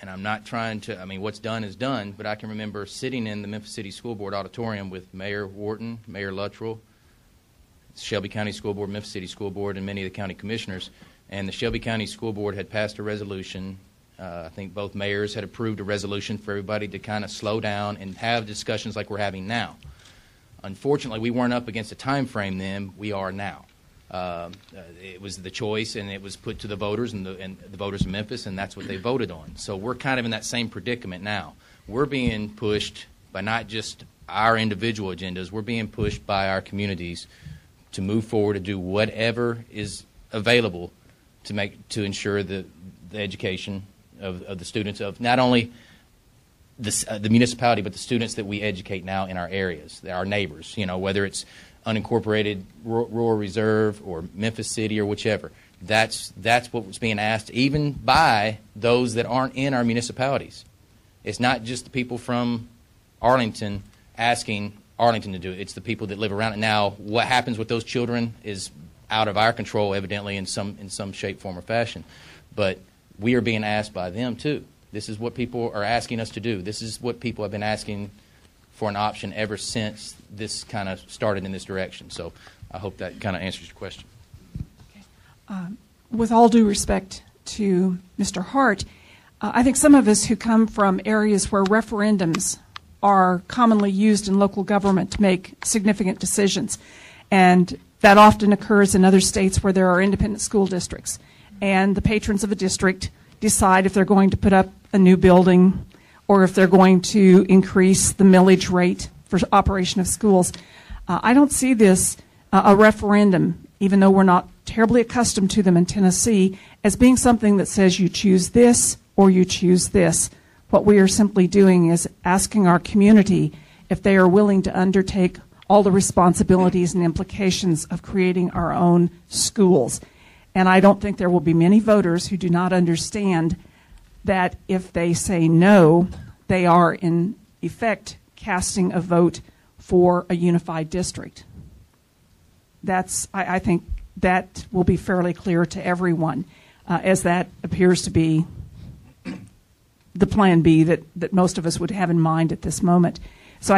and I'm not trying to, I mean, what's done is done, but I can remember sitting in the Memphis City School Board auditorium with Mayor Wharton, Mayor Luttrell, Shelby County School Board, Memphis City School Board, and many of the county commissioners. And the Shelby County School Board had passed a resolution. I think both mayors had approved a resolution for everybody to kind of slow down and have discussions like we're having now. Unfortunately, we weren't up against a time frame then. We are now. It was the choice, and it was put to the voters and the voters of Memphis, and that's what they voted on. So we're kind of in that same predicament now. We're being pushed by not just our individual agendas. We're being pushed by our communities to move forward to do whatever is available to ensure the education of the students of not only the municipality, but the students that we educate now in our areas, our neighbors, you know, whether it's unincorporated rural reserve or Memphis City or whichever. That's what was being asked, even by those that aren't in our municipalities. It's not just the people from Arlington asking Arlington to do it. It's the people that live around it. Now, what happens with those children is out of our control, evidently, in some shape, form, or fashion. But we are being asked by them, too. This is what people are asking us to do. This is what people have been asking for an option ever since this kind of started in this direction. So I hope that kind of answers your question. With all due respect to Mr. Hart, I think some of us who come from areas where referendums are commonly used in local government to make significant decisions, and that often occurs in other states where there are independent school districts, and the patrons of a district decide if they're going to put up a new building or if they're going to increase the millage rate for operation of schools. I don't see this, a referendum, even though we're not terribly accustomed to them in Tennessee, as being something that says you choose this or you choose this. What we are simply doing is asking our community if they are willing to undertake all the responsibilities and implications of creating our own schools. And I don't think there will be many voters who do not understand that if they say no, they are in effect casting a vote for a unified district. I think that will be fairly clear to everyone, as that appears to be the plan B that most of us would have in mind at this moment. So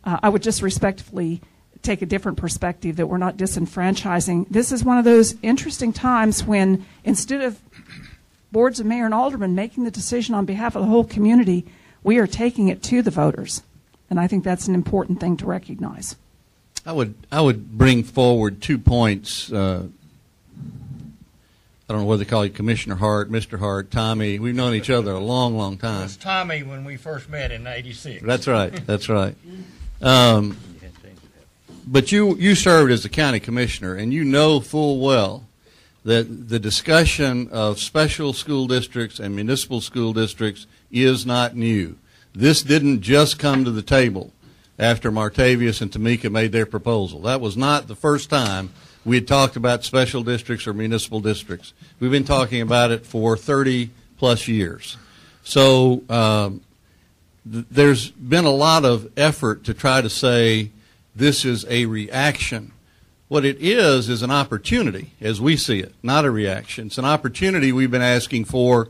I would just respectfully take a different perspective, that we're not disenfranchising. This is one of those interesting times when, instead of boards of mayor and aldermen making the decision on behalf of the whole community, we are taking it to the voters. And I think that's an important thing to recognize. I would bring forward 2 points. I don't know whether to call you Commissioner Hart, Mr. Hart, Tommy. We've known each other a long, long It time. was Tommy when we first met in '86. That's right. That's right. But you served as a county commissioner, and you know full well that the discussion of special school districts and municipal school districts is not new. This didn't just come to the table after Martavius and Tamika made their proposal. That was not the first time we had talked about special districts or municipal districts. We've been talking about it for 30-plus years. So there's been a lot of effort to try to say this is a reaction. What it is an opportunity, as we see it, not a reaction. It's an opportunity we've been asking for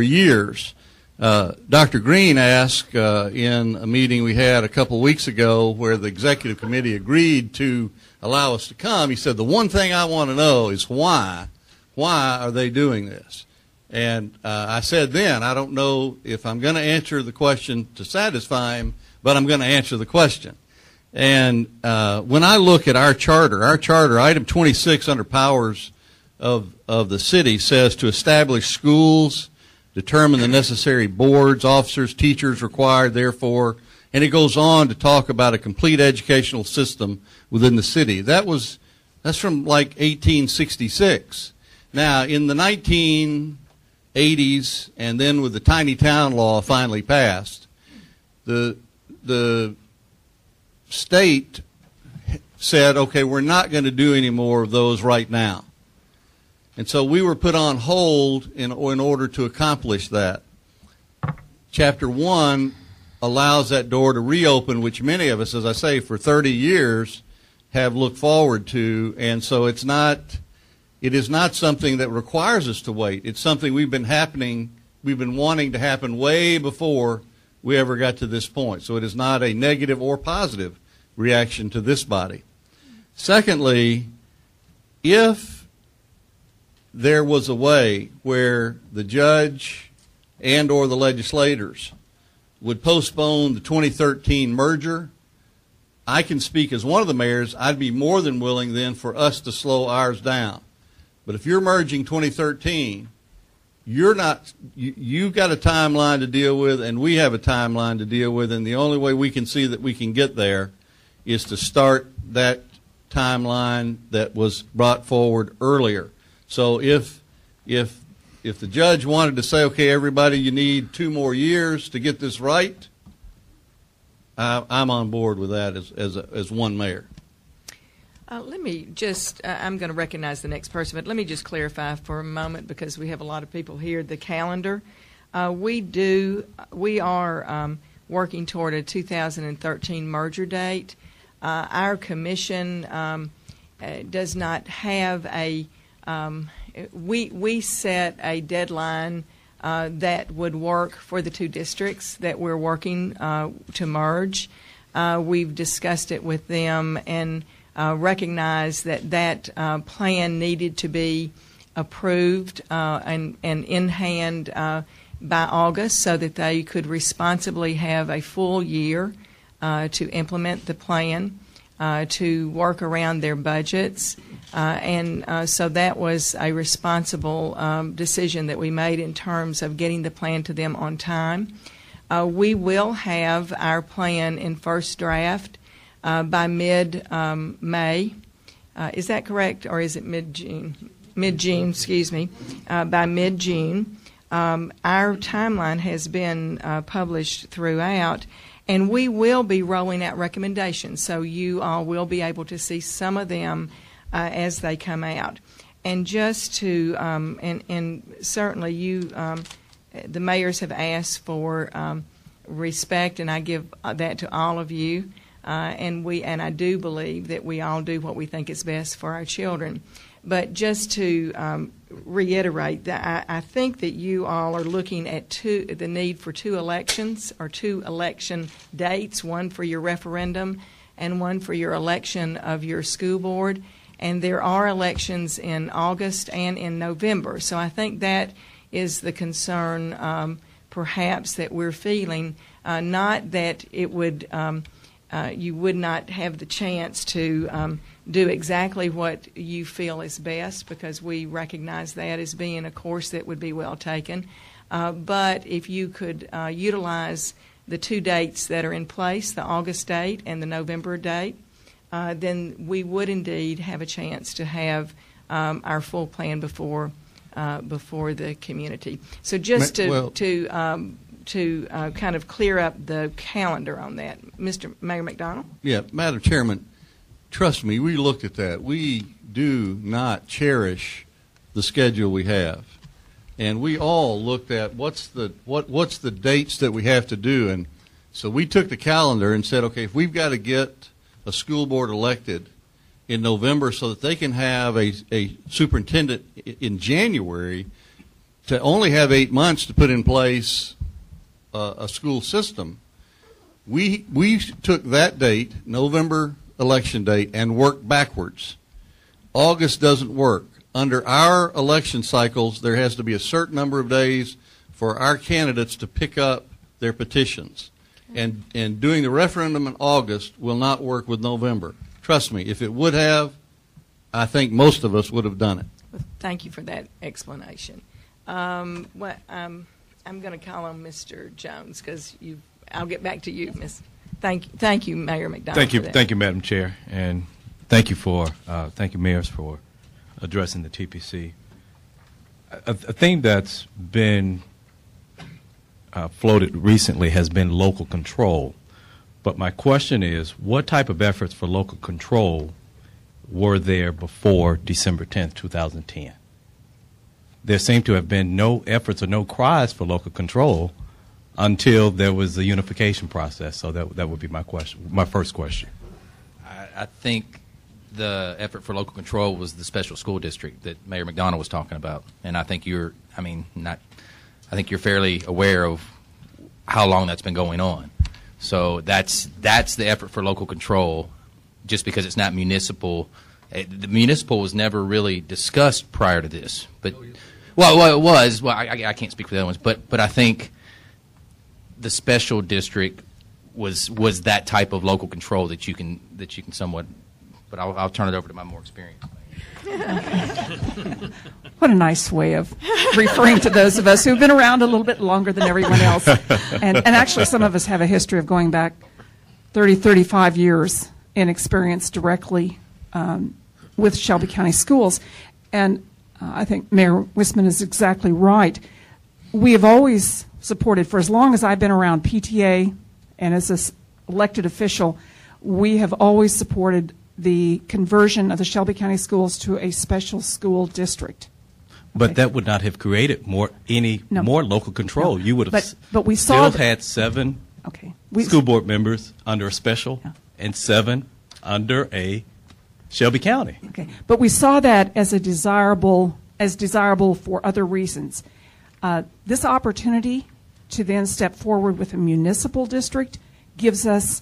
years. Dr. Green asked in a meeting we had a couple weeks ago where the executive committee agreed to allow us to come. He said, the one thing I want to know is why. Why are they doing this? And I said then, I don't know if I'm going to answer the question to satisfy him, but I'm going to answer the question. And when I look at our charter, item 26 under powers of the city says to establish schools, determine the necessary boards, officers, teachers required, therefore, and it goes on to talk about a complete educational system within the city. That's from like 1866. Now, in the 1980s, and then with the tiny town law finally passed, the state said, okay, we're not going to do any more of those right now. And so we were put on hold in order to accomplish that. Chapter 1 allows that door to reopen, which many of us, as I say, for 30 years have looked forward to. And so it is not something that requires us to wait. It's something we've been wanting to happen way before we ever got to this point. So it is not a negative or positive reaction to this body. Secondly, if there was a way where the judge and or the legislators would postpone the 2013 merger, I can speak as one of the mayors, I'd be more than willing then for us to slow ours down. But if you're merging 2013, you've got a timeline to deal with, and we have a timeline to deal with, and the only way we can see that we can get there is to start that timeline that was brought forward earlier. So if the judge wanted to say, okay, everybody, you need 2 more years to get this right, I'm on board with that as one mayor. Let me just, I'm going to recognize the next person, but let me just clarify for a moment because we have a lot of people here, the calendar. We are working toward a 2013 merger date. Our commission does not have we set a deadline that would work for the 2 districts that we're working to merge. We've discussed it with them and recognized that plan needed to be approved and in hand by August so that they could responsibly have a full year to implement the plan, to work around their budgets. So that was a responsible decision that we made in terms of getting the plan to them on time. We will have our plan in first draft by mid-May. Is that correct, or is it mid-June? Mid-June, excuse me. By mid-June. Our timeline has been published throughout, and we will be rolling out recommendations, so you all will be able to see some of them as they come out. And just to, and certainly you, the mayors have asked for respect, and I give that to all of you. and I do believe that we all do what we think is best for our children. But just to reiterate, that I think that you all are looking at the need for two elections or two election dates, one for your referendum and one for your election of your school board. And there are elections in August and in November. So I think that is the concern perhaps that we're feeling, not that it would you would not have the chance to do exactly what you feel is best, because we recognize that as being a course that would be well taken. But if you could utilize the two dates that are in place, the August date and the November date, then we would indeed have a chance to have our full plan before the community. So just to kind of clear up the calendar on that, Mr. Mayor McDonald. Yeah, Madam Chairman, trust me, we looked at that. We do not cherish the schedule we have, and we all looked at what's the dates that we have to do, and so we took the calendar and said, okay, if we've got to get a school board elected in November so that they can have a superintendent in January, to only have 8 months to put in place a school system, we took that date, November election date, and worked backwards. August doesn't work. Under our election cycles, there has to be a certain number of days for our candidates to pick up their petitions. And doing the referendum in August will not work with November. Trust me, if it would have, I think most of us would have done it. Well, thank you for that explanation. I'm going to call on Mr. Jones because I'll get back to you, Miss. Thank you, Mayor McDonald. Thank you, Madam Chair, and thank you, mayors, for addressing the TPC. A theme that's been floated recently has been local control. But my question is, what type of efforts for local control were there before December 10th, 2010? There seem to have been no efforts or no cries for local control until there was a unification process. So that would be my question, my first question. I think the effort for local control was the special school district that Mayor McDonald was talking about, and I think you're fairly aware of how long that's been going on. So that's the effort for local control. Just because it's not municipal, the municipal was never really discussed prior to this. But it was. Well, I can't speak for the other ones, but I think the special district was that type of local control that you can somewhat. But I'll turn it over to my more experienced. What a nice way of referring to those of us who've been around a little bit longer than everyone else. And actually, some of us have a history of going back 30, 35 years in experience directly with Shelby County Schools. And I think Mayor Wisman is exactly right. We have always supported, for as long as I've been around PTA and as an elected official, we have always supported the conversion of the Shelby County Schools to a special school district. But that would not have created more local control. No. You would have but we still saw had 7 school board members under a special and 7 under a Shelby County. Okay, but we saw that as desirable for other reasons. This opportunity to then step forward with a municipal district gives us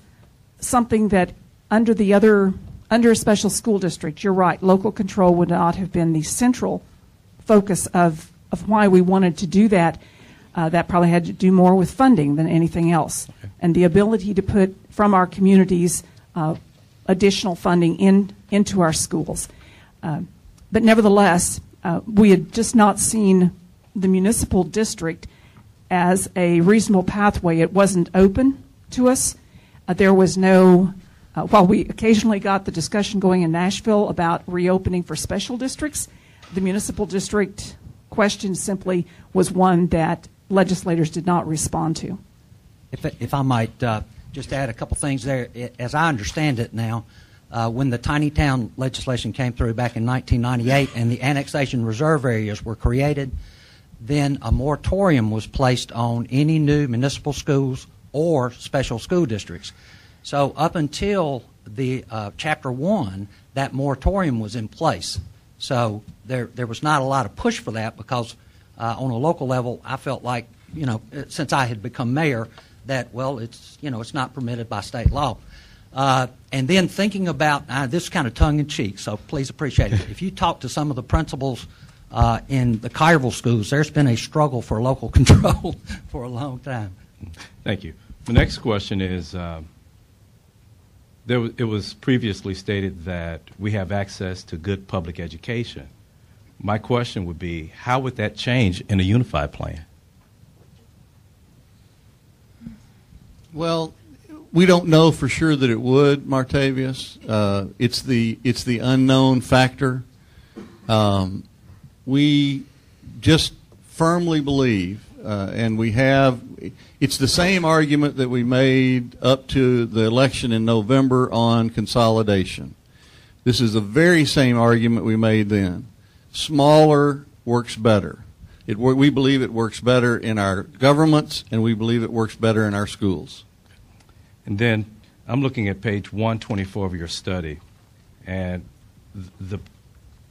something that under a special school district, you're right, local control would not have been the central focus of why we wanted to do that. That probably had to do more with funding than anything else. Okay. And the ability to put from our communities additional funding into our schools. But nevertheless, we had just not seen the municipal district as a reasonable pathway. It wasn't open to us. There was no... while we occasionally got the discussion going in Nashville about reopening for special districts, the municipal district question simply was one that legislators did not respond to. If I might just add a couple things there. As I understand it now, when the tiny town legislation came through back in 1998 and the annexation reserve areas were created, then a moratorium was placed on any new municipal schools or special school districts. So up until the Chapter 1, that moratorium was in place. So there was not a lot of push for that because on a local level, I felt like, since I had become mayor, that, well, it's not permitted by state law. And then thinking about, this is kind of tongue-in-cheek, so please appreciate it. If you talk to some of the principals in the Collierville schools, there's been a struggle for local control for a long time. Thank you. The next question is, it was previously stated that we have access to good public education. My question would be, how would that change in a unified plan? Well, we don't know for sure that it would, Martavius. It's the unknown factor. We just firmly believe, and we have. It's the same argument that we made up to the election in November on consolidation. This is the very same argument we made then. Smaller works better. We believe it works better in our governments, and we believe it works better in our schools. And then I'm looking at page 124 of your study, and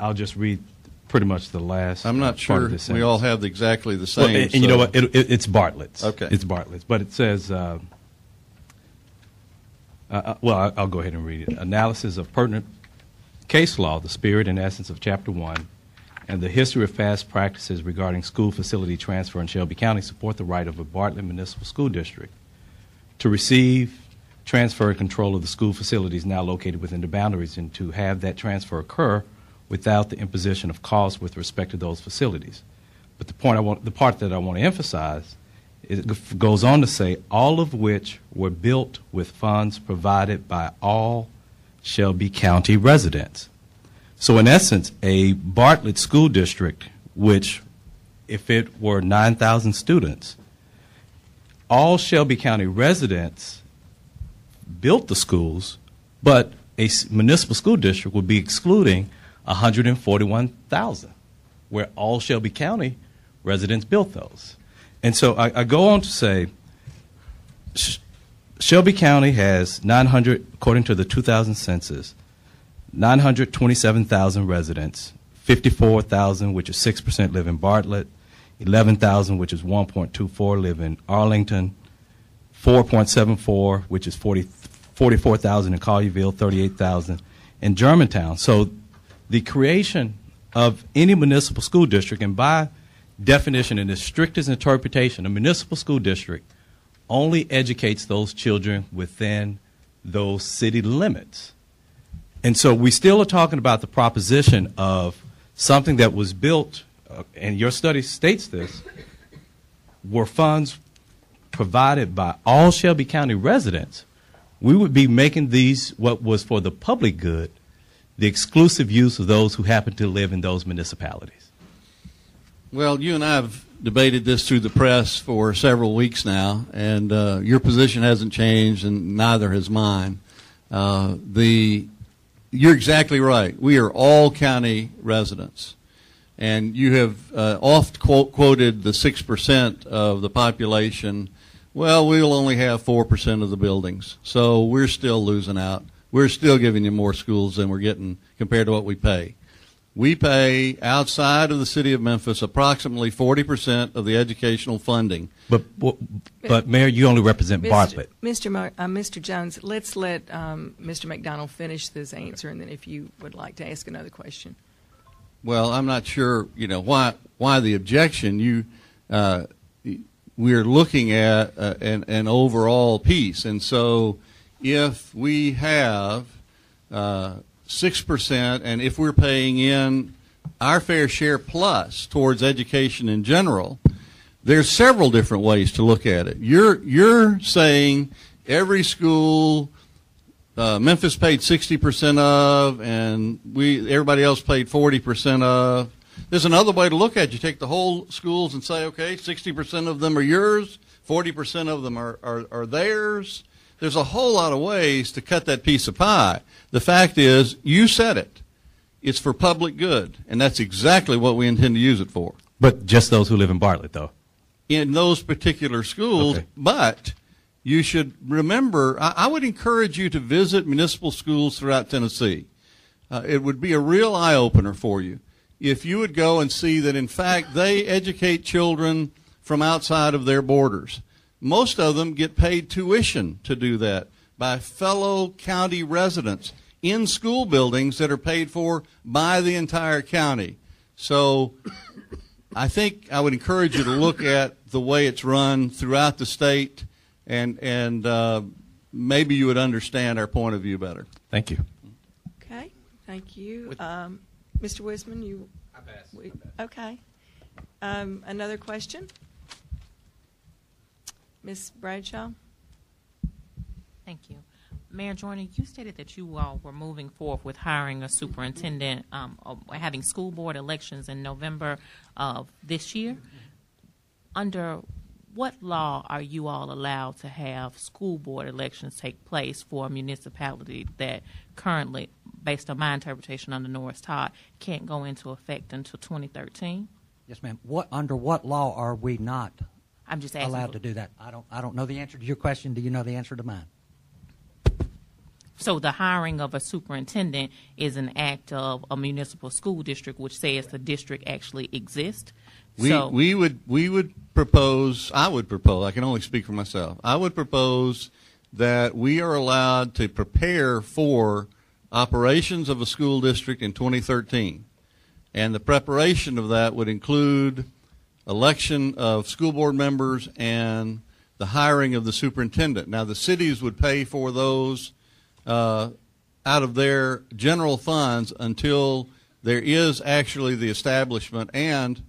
I'll just read pretty much the last. I'm not sure we all have exactly the same. Well, and you know what? It's Bartlett's. Okay. It's Bartlett's. But it says, well, I'll go ahead and read it. Analysis of pertinent case law, the spirit and essence of Chapter 1, and the history of past practices regarding school facility transfer in Shelby County support the right of a Bartlett Municipal School District to receive, transfer, and control of the school facilities now located within the boundaries, and to have that transfer occur without the imposition of costs with respect to those facilities. But the part that I want to emphasize, it goes on to say, all of which were built with funds provided by all Shelby County residents. So in essence, a Bartlett school district, which if it were 9,000 students, all Shelby County residents built the schools, but a municipal school district would be excluding 141,000, where all Shelby County residents built those. And so I go on to say, Shelby County has 900, according to the 2000 census, 927,000 residents, 54,000, which is 6%, live in Bartlett, 11,000, which is 1.24, live in Arlington, 4.74, which is 44,000 in Collierville, 38,000 in Germantown. So the creation of any municipal school district, and by definition, in the strictest interpretation, a municipal school district only educates those children within those city limits. And so we still are talking about the proposition of something that was built, and your study states this, were funds provided by all Shelby County residents. We would be making these, what was for the public good, the exclusive use of those who happen to live in those municipalities. Well, you and I have debated this through the press for several weeks now, and your position hasn't changed, and neither has mine. You're exactly right. We are all county residents. And you have oft quoted the 6% of the population. Well, we'll only have 4% of the buildings, so we're still losing out. We're still giving you more schools than we're getting compared to what we pay. We pay, outside of the city of Memphis, approximately 40% of the educational funding. But Mayor, you only represent Bartlett. Mr. Jones, let's let Mr. McDonald finish this answer, and then if you would like to ask another question. Well, I'm not sure, why the objection. We're looking at an overall piece, and so if we have 6%, and if we're paying in our fair share plus towards education in general, there's several different ways to look at it. You're saying every school Memphis paid 60% of, and everybody else paid 40% of. There's another way to look at it. You take the whole schools and say, okay, 60% of them are yours, 40% of them are theirs. There's a whole lot of ways to cut that piece of pie. The fact is, you said it. It's for public good, and that's exactly what we intend to use it for. But just those who live in Bartlett, though. In those particular schools, okay. But you should remember, I would encourage you to visit municipal schools throughout Tennessee. It would be a real eye-opener for you if you would go and see that, in fact, they educate children from outside of their borders. Most of them get paid tuition to do that by fellow county residents in school buildings that are paid for by the entire county. So I think I would encourage you to look at the way it's run throughout the state, and maybe you would understand our point of view better. Thank you. Okay, thank you. Mr. Wisman, you? I passed. Okay. Another question? Ms. Bradshaw? Thank you. Mayor Joyner, you stated that you all were moving forward with hiring a superintendent, having school board elections in November of this year. Under what law are you all allowed to have school board elections take place for a municipality that currently, based on my interpretation under Norris Todd, can't go into effect until 2013? Yes, ma'am. Under what law are we not I'm just asking allowed to do that? I don't know the answer to your question. Do you know the answer to mine? So the hiring of a superintendent is an act of a municipal school district, which says the district actually exists. We would propose, I would propose, I can only speak for myself, I would propose that we are allowed to prepare for operations of a school district in 2013. And the preparation of that would include election of school board members and the hiring of the superintendent. Now, the cities would pay for those out of their general funds until there is actually the establishment, and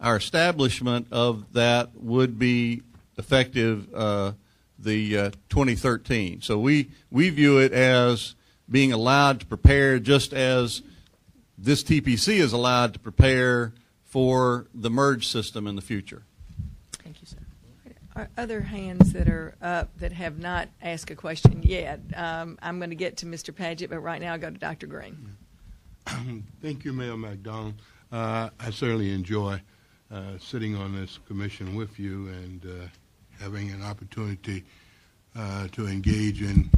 our establishment of that would be effective the 2013. So we view it as being allowed to prepare just as this TPC is allowed to prepare for the merge system in the future. Thank you, sir. Are other hands that are up that have not asked a question yet? I'm going to get to Mr. Paget, but right now I'll go to Dr. Green. Thank you, Mayor McDonald. I certainly enjoy sitting on this commission with you and having an opportunity to engage in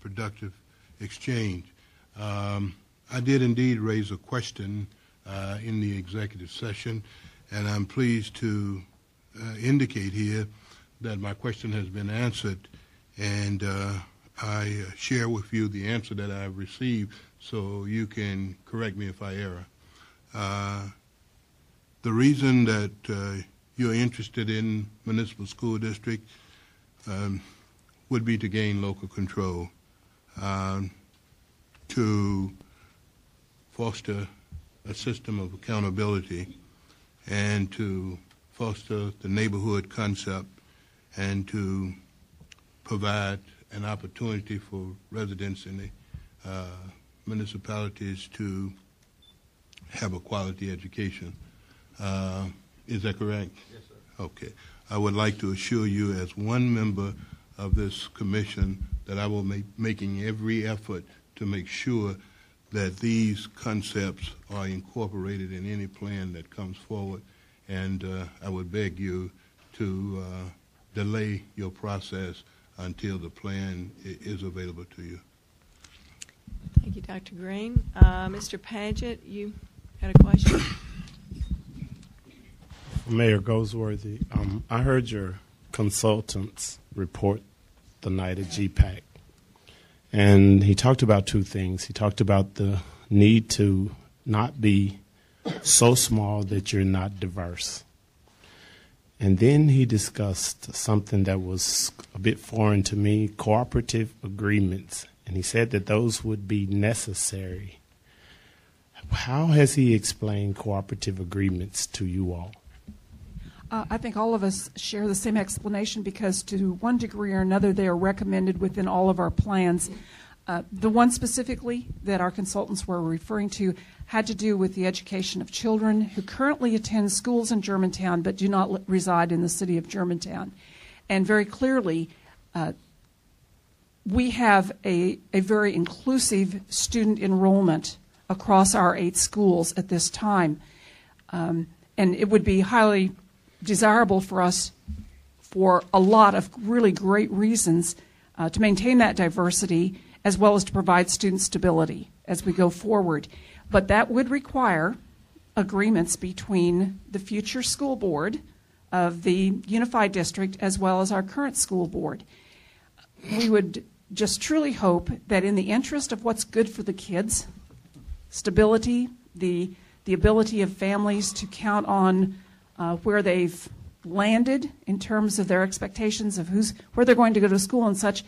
productive exchange. I did indeed raise a question in the executive session, and I'm pleased to indicate here that my question has been answered, and I share with you the answer that I've received so you can correct me if I err. The reason that you're interested in municipal school district would be to gain local control, to foster a system of accountability, and to foster the neighborhood concept, and to provide an opportunity for residents in the municipalities to have a quality education. Is that correct? Yes, sir. Okay. I would like to assure you as one member of this commission that I will be making every effort to make sure that these concepts are incorporated in any plan that comes forward, and I would beg you to delay your process until the plan is available to you. Thank you, Dr. Green. Mr. Paget, you had a question? Mayor Goldsworthy, I heard your consultants report the night at GPAC, and he talked about two things. He talked about the need to not be so small that you're not diverse. And then he discussed something that was a bit foreign to me, cooperative agreements. And he said that those would be necessary. How has he explained cooperative agreements to you all? I think all of us share the same explanation because to one degree or another they are recommended within all of our plans. The one specifically that our consultants were referring to had to do with the education of children who currently attend schools in Germantown but do not reside in the city of Germantown. And very clearly, we have a very inclusive student enrollment across our 8 schools at this time. And it would be highly desirable for us for a lot of really great reasons to maintain that diversity as well as to provide student stability as we go forward. But that would require agreements between the future school board of the unified district as well as our current school board. We would just truly hope that in the interest of what's good for the kids, stability, the ability of families to count on where they've landed in terms of their expectations of where they're going to go to school and such,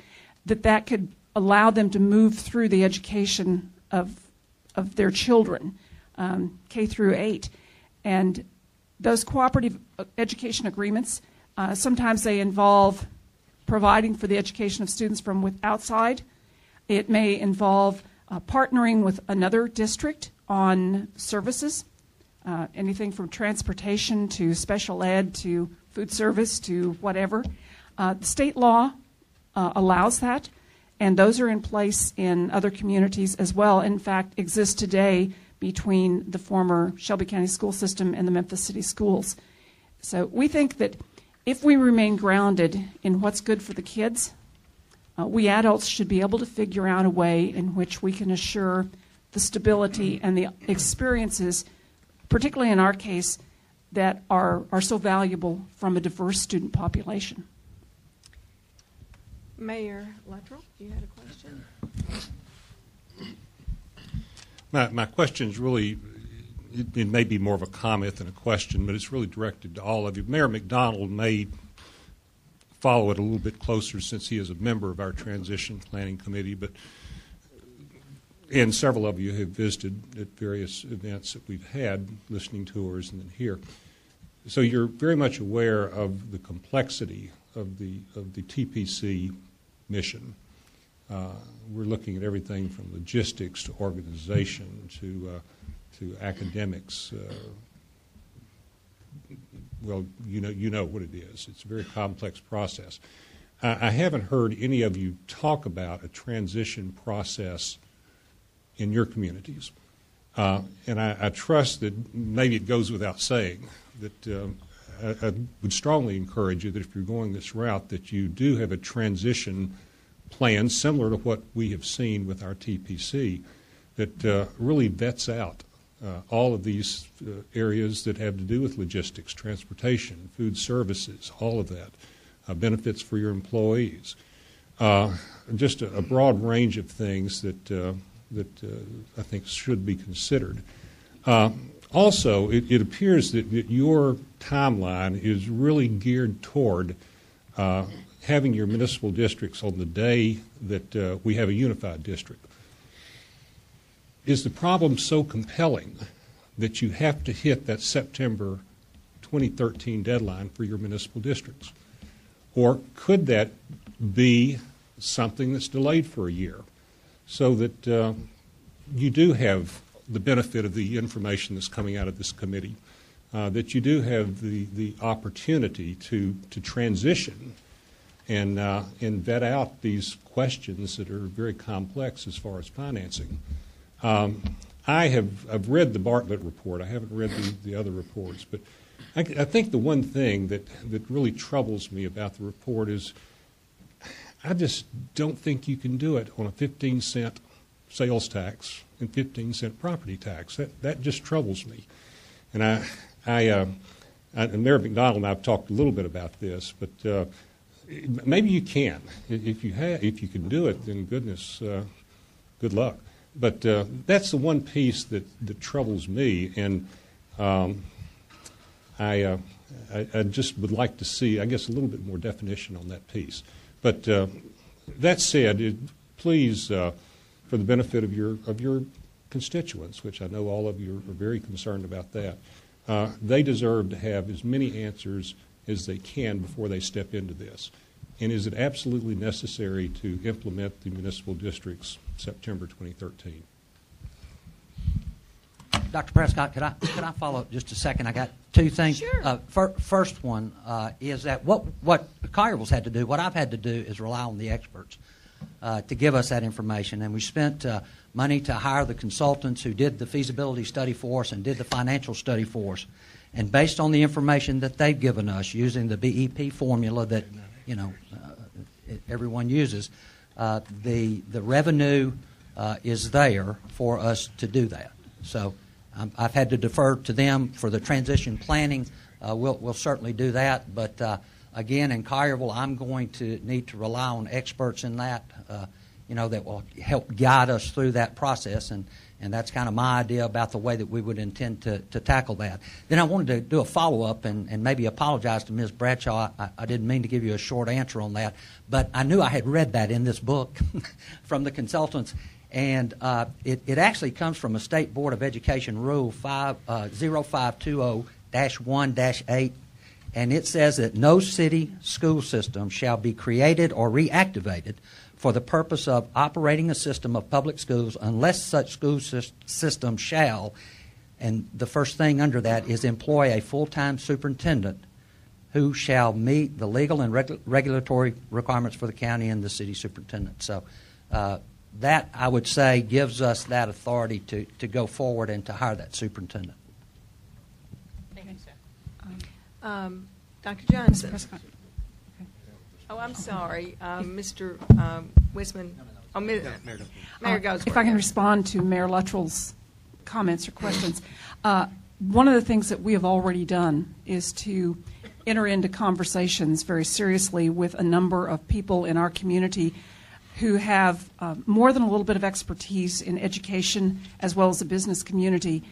that could allow them to move through the education of their children, K through 8. And those cooperative education agreements, sometimes they involve providing for the education of students from outside. It may involve partnering with another district on services, anything from transportation to special ed to food service to whatever. The state law allows that, and those are in place in other communities as well. In fact, exist today between the former Shelby County school system and the Memphis City schools. So we think that if we remain grounded in what's good for the kids, we adults should be able to figure out a way in which we can assure the stability and the experiences, particularly in our case, that are so valuable from a diverse student population. Mayor Luttrell, you had a question? My question is really, it may be more of a comment than a question, but it's really directed to all of you. Mayor McDonald may follow it a little bit closer since he is a member of our Transition Planning Committee, and several of you have visited at various events that we've had, listening tours and then here. So you're very much aware of the complexity of the TPC mission. We're looking at everything from logistics to organization to academics. Well, you know what it is. It's a very complex process. I haven't heard any of you talk about a transition process in your communities. And I trust that maybe it goes without saying that I would strongly encourage you that if you're going this route, that you do have a transition plan similar to what we have seen with our TPC that really vets out all of these areas that have to do with logistics, transportation, food services, all of that, benefits for your employees. Just a broad range of things that I think should be considered. Also, it appears that your timeline is really geared toward having your municipal districts on the day that we have a unified district. Is the problem so compelling that you have to hit that September 2013 deadline for your municipal districts? Or could that be something that's delayed for a year so that you do have the benefit of the information that's coming out of this committee, that you do have the opportunity to transition and vet out these questions that are very complex as far as financing? I've read the Bartlett report. I haven't read the other reports, but I think the one thing that really troubles me about the report is I just don't think you can do it on a 15-cent sales tax and 15-cent property tax. That just troubles me. And and Mayor McDonald and I have talked a little bit about this, but maybe you can. If you can do it, then goodness, good luck. But that's the one piece that troubles me, and I just would like to see, I guess, a little bit more definition on that piece. But that said, please, for the benefit of your constituents, which I know all of you are very concerned about that, they deserve to have as many answers as they can before they step into this. And is it absolutely necessary to implement the municipal districts September 2013? Dr. Prescott, could I follow up just a second? I got two things. Sure. First one is that what Collierville's had to do, what I've had to do is rely on the experts. to give us that information. And we spent money to hire the consultants who did the feasibility study for us and did the financial study for us. And based on the information that they've given us, using the BEP formula that everyone uses, the revenue is there for us to do that. So I've had to defer to them for the transition planning. We'll certainly do that, but again, in Collierville, I'm going to need to rely on experts in that, that will help guide us through that process, and that's kind of my idea about the way that we would intend to tackle that. Then I wanted to do a follow-up and maybe apologize to Ms. Bradshaw. I didn't mean to give you a short answer on that, but I knew I had read that in this book from the consultants, and it actually comes from a State Board of Education Rule 0520-1-8, and it says that no city school system shall be created or reactivated for the purpose of operating a system of public schools unless such school system shall, and the first thing under that is employ a full-time superintendent who shall meet the legal and regulatory requirements for the county and the city superintendent. So that, I would say, gives us that authority to go forward and to hire that superintendent. Thank you, sir. Dr. Johnson. Oh, I'm sorry, Mr. Wisman. Oh, Mayor Goldsworth. If I can respond to Mayor Luttrell's comments or questions. One of the things that we have already done is to enter into conversations very seriously with a number of people in our community who have more than a little bit of expertise in education as well as the business community.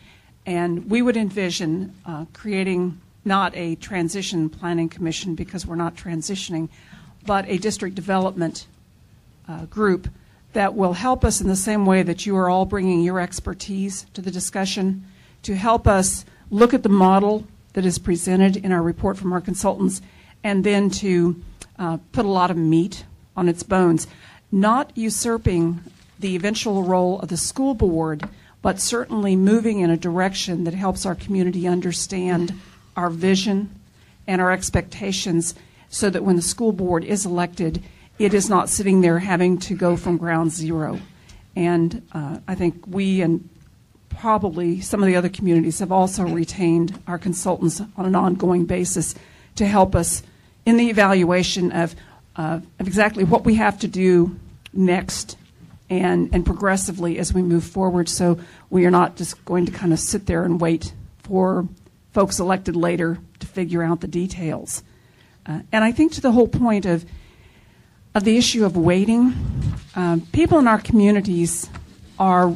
And we would envision creating not a transition planning commission, because we're not transitioning, but a district development group that will help us in the same way that you are all bringing your expertise to the discussion, to help us look at the model that is presented in our report from our consultants, and then to put a lot of meat on its bones, not usurping the eventual role of the school board, but certainly moving in a direction that helps our community understand our vision and our expectations, so that when the school board is elected, it is not sitting there having to go from ground zero. And I think we and probably some of the other communities have also retained our consultants on an ongoing basis to help us in the evaluation of exactly what we have to do next and progressively as we move forward, so we are not just going to kind of sit there and wait for folks elected later to figure out the details. And I think to the whole point of the issue of waiting, people in our communities are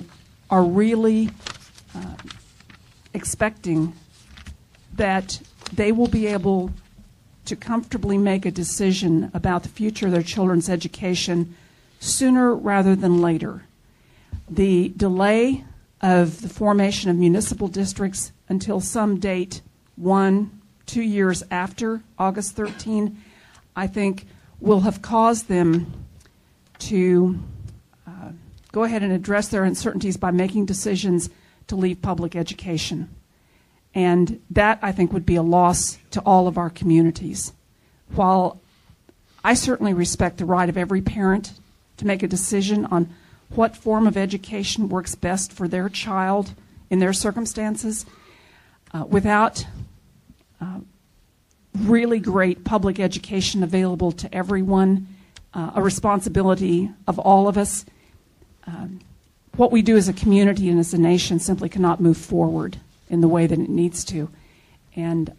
really expecting that they will be able to comfortably make a decision about the future of their children's education sooner rather than later. The delay of the formation of municipal districts until some date, 1-2 years after August 13, I think will have caused them to go ahead and address their uncertainties by making decisions to leave public education. And that, I think, would be a loss to all of our communities. While I certainly respect the right of every parent to make a decision on what form of education works best for their child in their circumstances, without really great public education available to everyone, a responsibility of all of us, what we do as a community and as a nation simply cannot move forward in the way that it needs to. And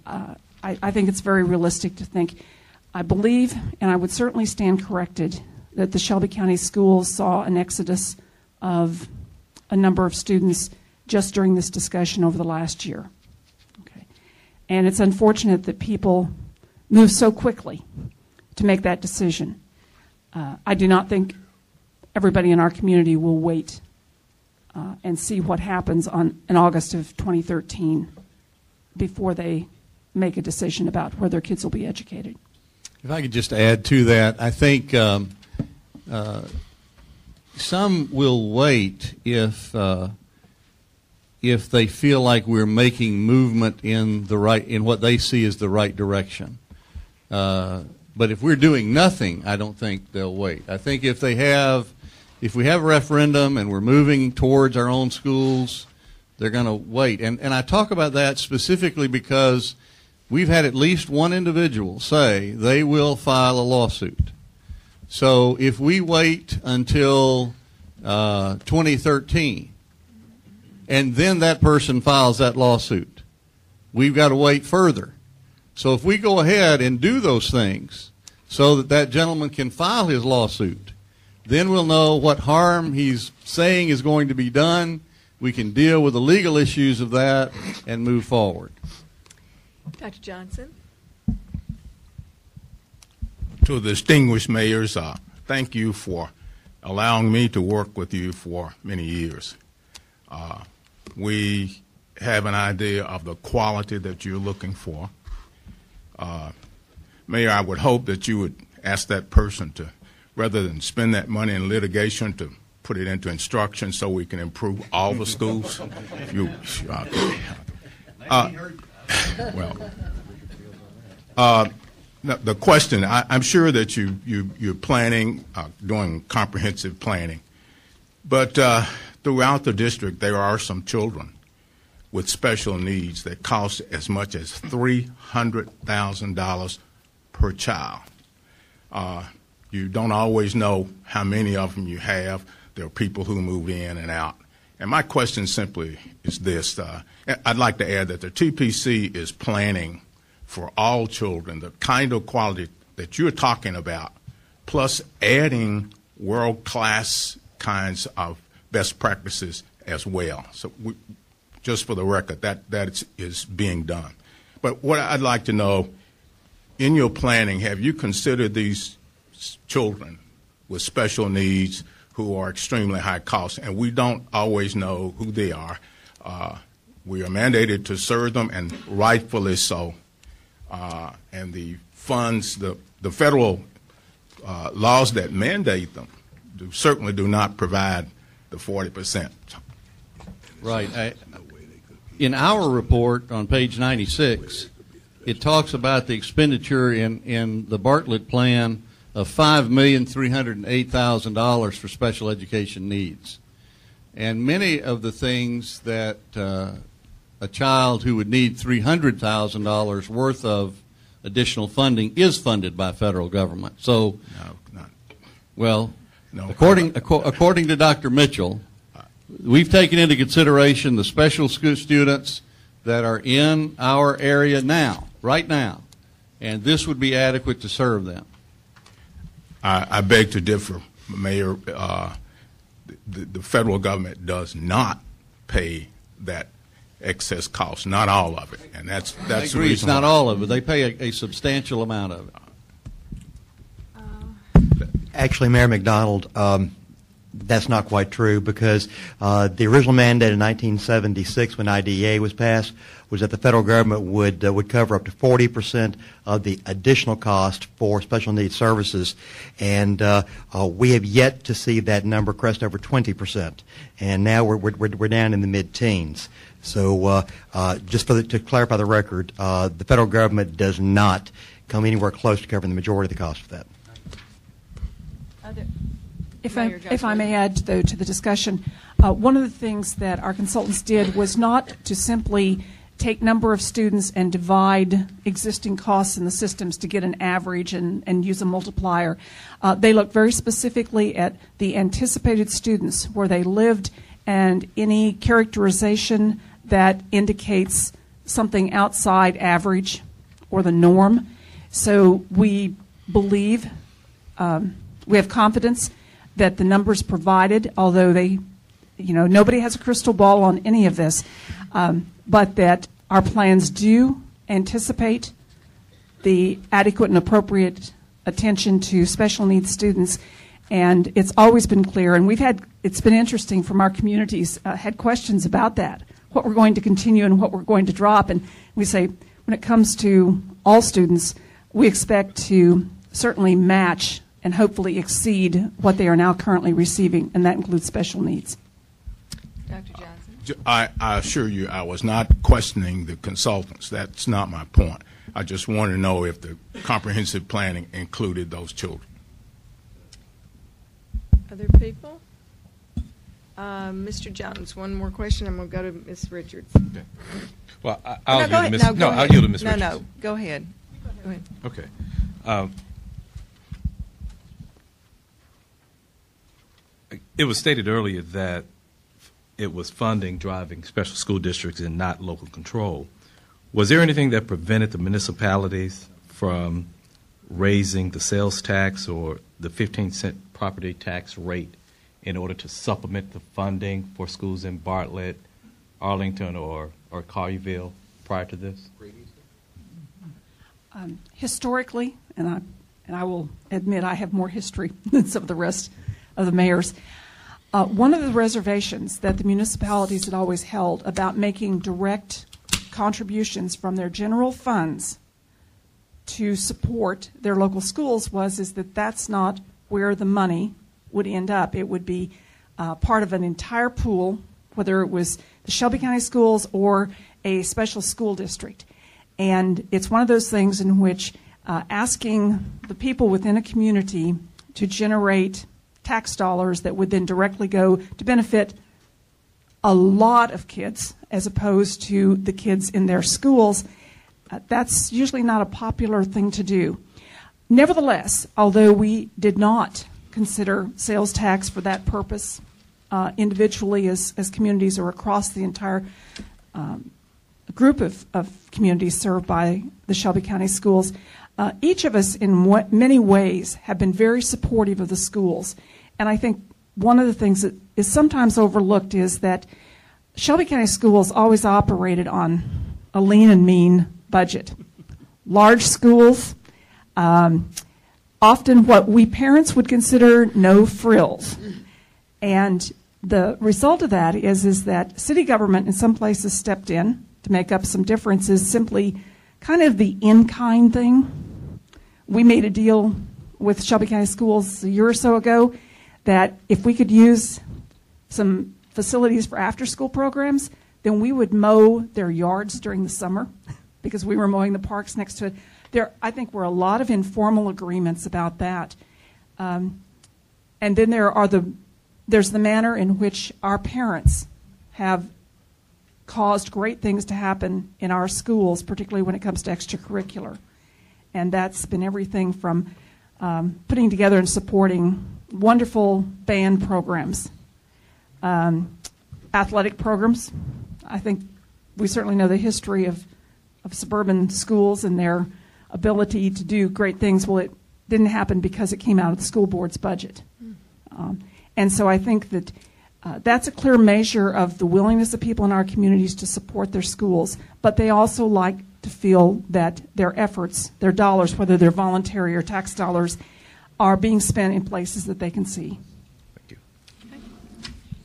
I think it's very realistic to think, I believe, and I would certainly stand corrected, that the Shelby County schools saw an exodus of a number of students just during this discussion over the last year. Okay. And it's unfortunate that people move so quickly to make that decision. I do not think everybody in our community will wait and see what happens in August of 2013 before they make a decision about where their kids will be educated. If I could just add to that, I think some will wait if they feel like we're making movement in what they see as the right direction. But if we're doing nothing, I don't think they'll wait. I think if we have a referendum and we're moving towards our own schools, they're going to wait. And I talk about that specifically because we've had at least one individual say they will file a lawsuit. So if we wait until 2013 and then that person files that lawsuit, we've got to wait further. So if we go ahead and do those things so that that gentleman can file his lawsuit, then we'll know what harm he's saying is going to be done. We can deal with the legal issues of that and move forward. Dr. Johnson. To the distinguished mayors, thank you for allowing me to work with you for many years. We have an idea of the quality that you're looking for. Mayor, I would hope that you would ask that person to, rather than spend that money in litigation, to put it into instruction so we can improve all the schools. The question, I'm sure that you're planning, doing comprehensive planning, but throughout the district there are some children with special needs that cost as much as $300,000 per child. You don't always know how many of them you have. There are people who move in and out. And my question simply is this. I'd like to add that the TPC is planning for all children the kind of quality that you're talking about, plus adding world-class kinds of best practices as well. So just for the record, that is being done. But what I'd like to know, in your planning, have you considered these children with special needs who are extremely high cost, and we don't always know who they are? We are mandated to serve them, and rightfully so. And the funds, the federal laws that mandate them certainly do not provide the 40%. Right. In our report on page 96, it talks about the expenditure in the Bartlett plan of $5,308,000 for special education needs. And many of the things that a child who would need $300,000 worth of additional funding is funded by federal government. So, according to Dr. Mitchell, we've taken into consideration the special school students that are in our area now, right now, and this would be adequate to serve them. I beg to differ, Mayor. The federal government does not pay that excess cost, not all of it, and that's I agree, it's not all of it. They pay a substantial amount of it. Actually, Mayor McDonald, that's not quite true, because the original mandate in 1976, when IDEA was passed, was that the federal government would cover up to 40% of the additional cost for special needs services, and we have yet to see that number crest over 20%, and now we're down in the mid-teens. So just to clarify the record, the federal government does not come anywhere close to covering the majority of the cost of that. If I may add, though, to the discussion, one of the things that our consultants did was not to simply take number of students and divide existing costs in the systems to get an average and use a multiplier. They looked very specifically at the anticipated students, where they lived, and any characterization that indicates something outside average or the norm. So we believe, we have confidence that the numbers provided, although nobody has a crystal ball on any of this, but that our plans do anticipate the adequate and appropriate attention to special needs students. And it's always been clear, and it's been interesting from our communities, had questions about that, what we're going to continue and what we're going to drop. And we say, when it comes to all students, we expect to certainly match and hopefully exceed what they are now currently receiving, and that includes special needs. Dr. Johnson? I assure you, I was not questioning the consultants. That's not my point. I just want to know if the comprehensive planning included those children. Other people? Mr. Jones, one more question. I'm going to go to Ms. Richards. Okay. Well, I'll yield to Ms. No, I'll yield to Ms. Richards. No, go ahead. Go ahead. Okay. It was stated earlier that it was funding driving special school districts and not local control. Was there anything that prevented the municipalities from raising the sales tax or the 15-cent property tax rate in order to supplement the funding for schools in Bartlett, Arlington, or Collierville prior to this? Historically, and I will admit I have more history than some of the rest of the mayors, one of the reservations that the municipalities had always held about making direct contributions from their general funds to support their local schools is that that's not where the money would end up. It would be part of an entire pool, whether it was the Shelby County Schools or a special school district. And it's one of those things in which asking the people within a community to generate tax dollars that would then directly go to benefit a lot of kids as opposed to the kids in their schools, that's usually not a popular thing to do. Nevertheless, although we did not consider sales tax for that purpose individually as communities or across the entire group of communities served by the Shelby County Schools, each of us in many ways have been very supportive of the schools. And I think one of the things that is sometimes overlooked is that Shelby County Schools always operated on a lean and mean budget. Large schools, often what we parents would consider no frills. And the result of that is that city government in some places stepped in to make up some differences, simply kind of the in-kind thing. We made a deal with Shelby County Schools a year or so ago that if we could use some facilities for after-school programs, then we would mow their yards during the summer because we were mowing the parks next to it. There, I think, were a lot of informal agreements about that. And then there's the manner in which our parents have caused great things to happen in our schools, particularly when it comes to extracurricular. And that's been everything from putting together and supporting wonderful band programs, athletic programs. I think we certainly know the history of suburban schools and their ability to do great things. Well, it didn't happen because it came out of the school board's budget. And so I think that that's a clear measure of the willingness of people in our communities to support their schools, but they also like to feel that their efforts, their dollars, whether they're voluntary or tax dollars, are being spent in places that they can see. Thank you. Okay.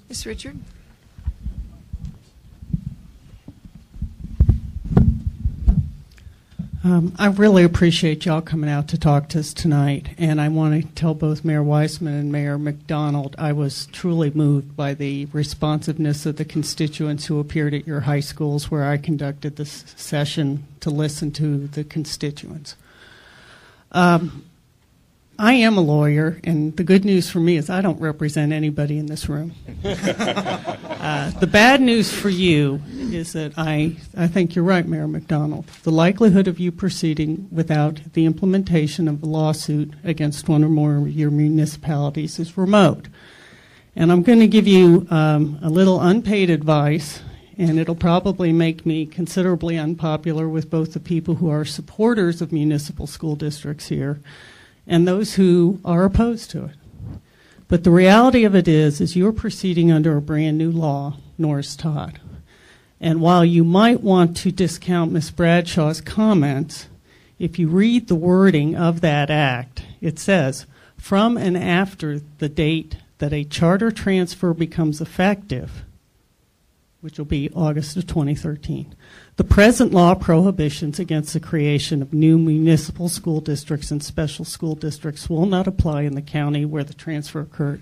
Ms. Richard? I really appreciate y'all coming out to talk to us tonight, and I want to tell both Mayor Weissman and Mayor McDonald I was truly moved by the responsiveness of the constituents who appeared at your high schools where I conducted this session to listen to the constituents. I am a lawyer, and the good news for me is I don't represent anybody in this room. The bad news for you is that I think you're right, Mayor McDonald. The likelihood of you proceeding without the implementation of a lawsuit against one or more of your municipalities is remote. And I'm going to give you a little unpaid advice, and it'll probably make me considerably unpopular with both the people who are supporters of municipal school districts here and those who are opposed to it. But the reality of it is you're proceeding under a brand new law, Norris Todd. And while you might want to discount Ms. Bradshaw's comments, if you read the wording of that act, it says, from and after the date that a charter transfer becomes effective, which will be August of 2013. The present law prohibitions against the creation of new municipal school districts and special school districts will not apply in the county where the transfer occurred.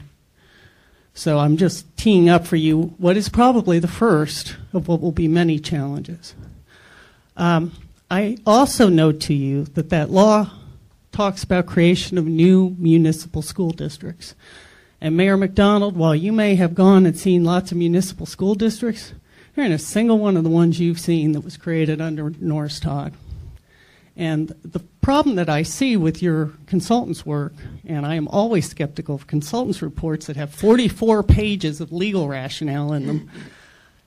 So I'm just teeing up for you what is probably the first of what will be many challenges. I also note to you that that law talks about creation of new municipal school districts. And Mayor McDonald, while you may have gone and seen lots of municipal school districts, there ain't a single one of the ones you've seen that was created under Norris Todd. And the problem that I see with your consultants' work, and I am always skeptical of consultants' reports that have 44 pages of legal rationale in them,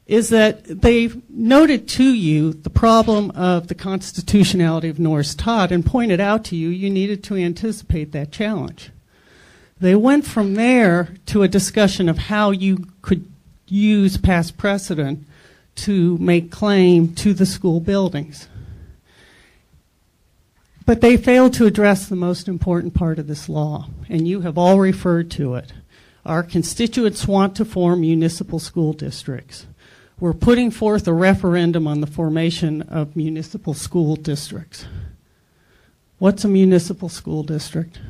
is that they've noted to you the problem of the constitutionality of Norris Todd and pointed out to you you needed to anticipate that challenge. They went from there to a discussion of how you could use past precedent to make claim to the school buildings. But they failed to address the most important part of this law, and you have all referred to it. Our constituents want to form municipal school districts. We're putting forth a referendum on the formation of municipal school districts. What's a municipal school district?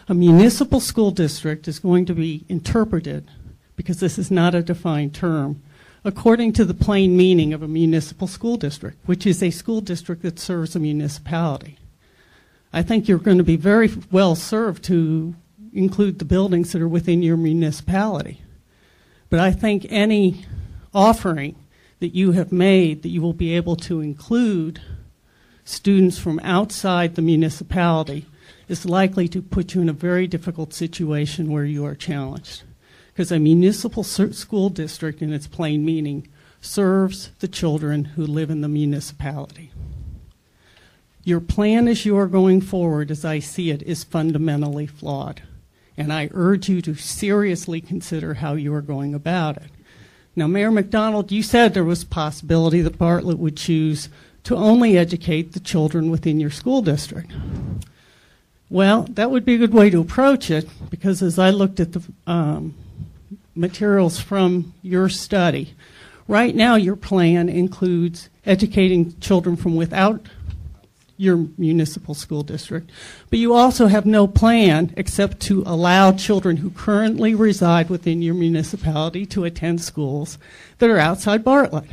A municipal school district is going to be interpreted, because this is not a defined term, according to the plain meaning of a municipal school district, which is a school district that serves a municipality. I think you're going to be very well served to include the buildings that are within your municipality. But I think any offering that you have made that you will be able to include students from outside the municipality is likely to put you in a very difficult situation where you are challenged. Because a municipal school district, in its plain meaning, serves the children who live in the municipality. Your plan as you are going forward, as I see it, is fundamentally flawed. And I urge you to seriously consider how you are going about it. Now, Mayor McDonald, you said there was a possibility that Bartlett would choose to only educate the children within your school district. Well, that would be a good way to approach it, because as I looked at the materials from your study, right now your plan includes educating children from without your municipal school district, but you also have no plan except to allow children who currently reside within your municipality to attend schools that are outside Bartlett.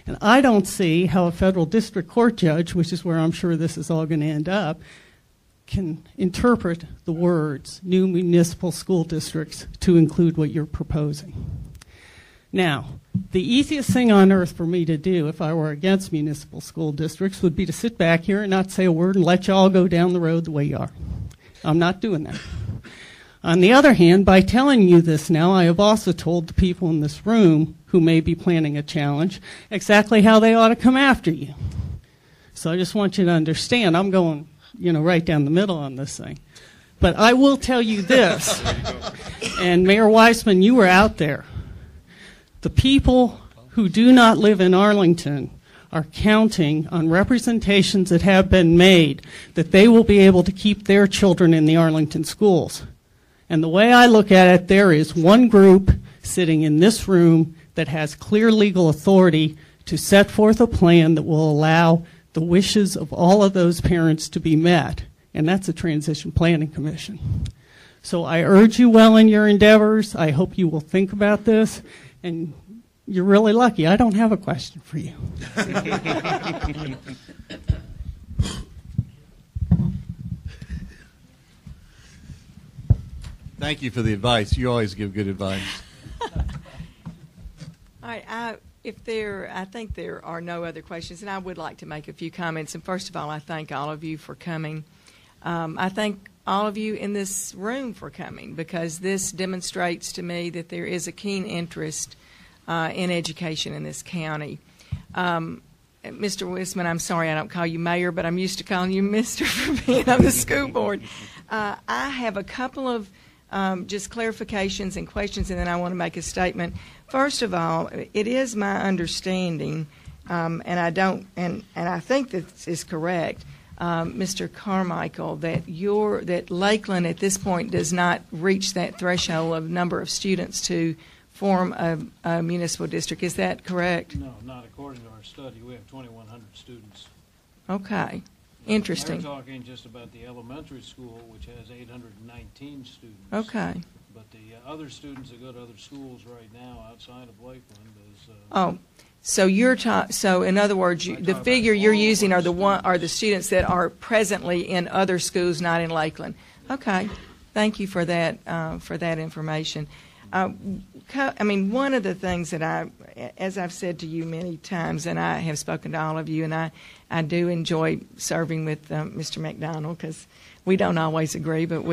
And I don't see how a federal district court judge, which is where I'm sure this is all going to end up, can interpret the words new municipal school districts to include what you're proposing. Now, the easiest thing on earth for me to do if I were against municipal school districts would be to sit back here and not say a word and let you all go down the road the way you are. I'm not doing that. On the other hand, by telling you this now, I have also told the people in this room who may be planning a challenge exactly how they ought to come after you. So I just want you to understand, I'm going, right down the middle on this thing. But I will tell you this, and Mayor Weissman, you were out there. The people who do not live in Arlington are counting on representations that have been made that they will be able to keep their children in the Arlington schools. And the way I look at it, there is one group sitting in this room that has clear legal authority to set forth a plan that will allow the wishes of all of those parents to be met, and that's the Transition Planning Commission. So I urge you well in your endeavors. I hope you will think about this, and you're really lucky. I don't have a question for you. Thank you for the advice. You always give good advice. All right, I think there are no other questions, and I would like to make a few comments. And first of all, I thank all of you for coming. I thank all of you in this room for coming, because this demonstrates to me that there is a keen interest in education in this county. Mr. Wisman, I'm sorry I don't call you mayor, but I'm used to calling you Mr. for being on the school board. I have a couple of just clarifications and questions, and then I want to make a statement. First of all, it is my understanding, and I think this is correct, Mr. Carmichael, that Lakeland at this point does not reach that threshold of number of students to form a municipal district. Is that correct? No, not according to our study. We have 2,100 students. Okay. Interesting. We're talking just about the elementary school, which has 819 students. Okay. but the other students that go to other schools right now outside of Lakeland is. So so in other words, the figure you're using are the students that are presently in other schools, not in Lakeland. Okay, thank you for that information. I mean, one of the things that as I've said to you many times, and I have spoken to all of you, and I do enjoy serving with Mr. McDonald because we don't always agree, but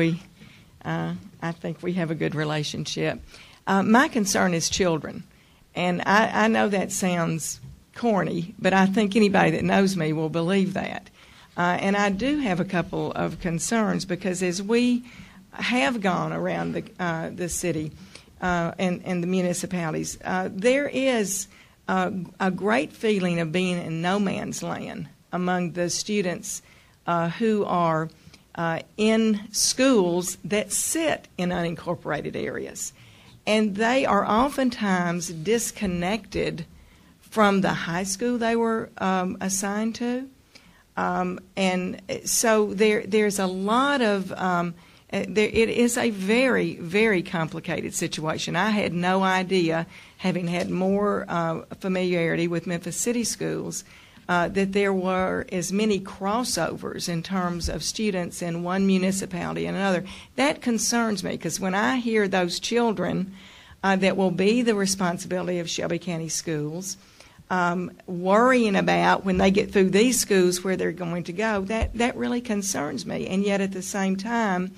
I think we have a good relationship. My concern is children, and I know that sounds corny, but I think anybody that knows me will believe that. And I do have a couple of concerns because as we have gone around the city, and the municipalities, there is a great feeling of being in no man's land among the students who are in schools that sit in unincorporated areas. And they are oftentimes disconnected from the high school they were assigned to. And so there's a lot of it is a very, very complicated situation. I had no idea, having had more familiarity with Memphis City schools, that there were as many crossovers in terms of students in one municipality and another. That concerns me because when I hear those children that will be the responsibility of Shelby County schools worrying about when they get through these schools where they're going to go, that really concerns me. And yet at the same time,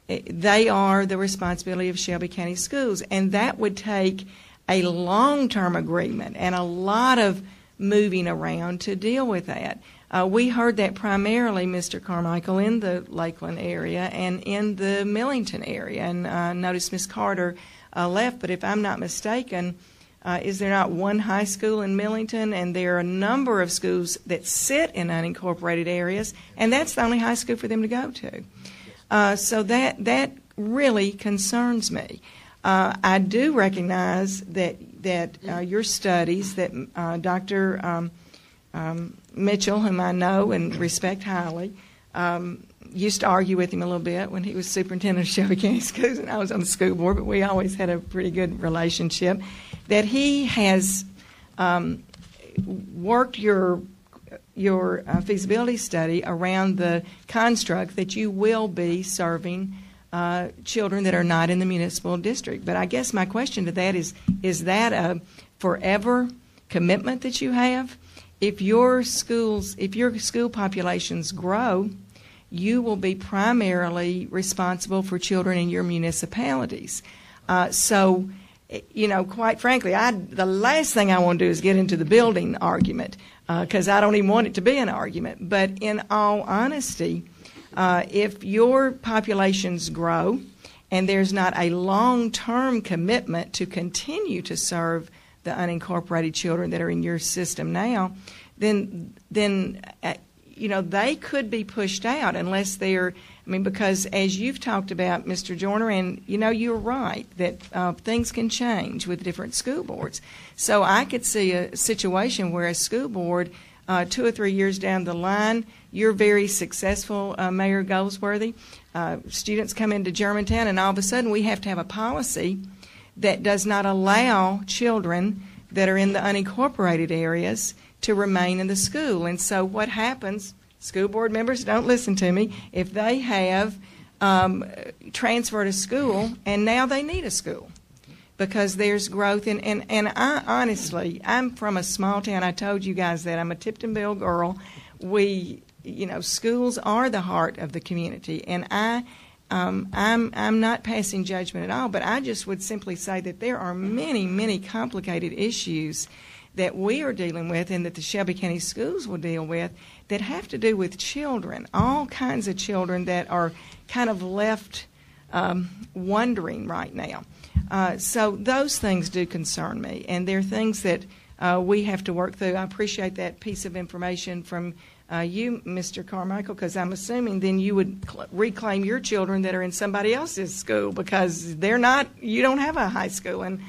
they are the responsibility of Shelby County schools, and that would take a long-term agreement and a lot of moving around to deal with that. We heard that primarily, Mr. Carmichael, in the Lakeland area and in the Millington area, and notice Ms. Carter left, but if I'm not mistaken, is there not one high school in Millington, and there are a number of schools that sit in unincorporated areas, and that's the only high school for them to go to. So that really concerns me. I do recognize that your studies, that Dr. Mitchell, whom I know and respect highly, used to argue with him a little bit when he was superintendent of Shelby County Schools, and I was on the school board, but we always had a pretty good relationship, that he has worked your feasibility study around the construct that you will be serving children that are not in the municipal district. But I guess my question to that is that a forever commitment that you have? If your school populations grow, you will be primarily responsible for children in your municipalities. So, quite frankly, the last thing I want to do is get into the building argument because I don't even want it to be an argument. But in all honesty, if your populations grow and there's not a long-term commitment to continue to serve the unincorporated children that are in your system now, then they could be pushed out unless they're, because as you've talked about, Mr. Joyner, and you're right that things can change with different school boards. So I could see a situation where a school board, 2 or 3 years down the line, you're very successful, Mayor Goldsworthy. Students come into Germantown, and all of a sudden we have to have a policy that does not allow children that are in the unincorporated areas to remain in the school. And so what happens, school board members, don't listen to me, if they have transferred a school and now they need a school because there's growth. And I honestly, I'm from a small town. I told you guys that. I'm a Tiptonville girl. Schools are the heart of the community. And I'm not passing judgment at all, but I just would simply say that there are many, many complicated issues that we are dealing with and that the Shelby County schools will deal with that have to do with children, all kinds of children that are kind of left wondering right now. So those things do concern me, and they're things that we have to work through. I appreciate that piece of information from you, Mr. Carmichael, because I'm assuming then you would reclaim your children that are in somebody else's school because you don't have a high school, and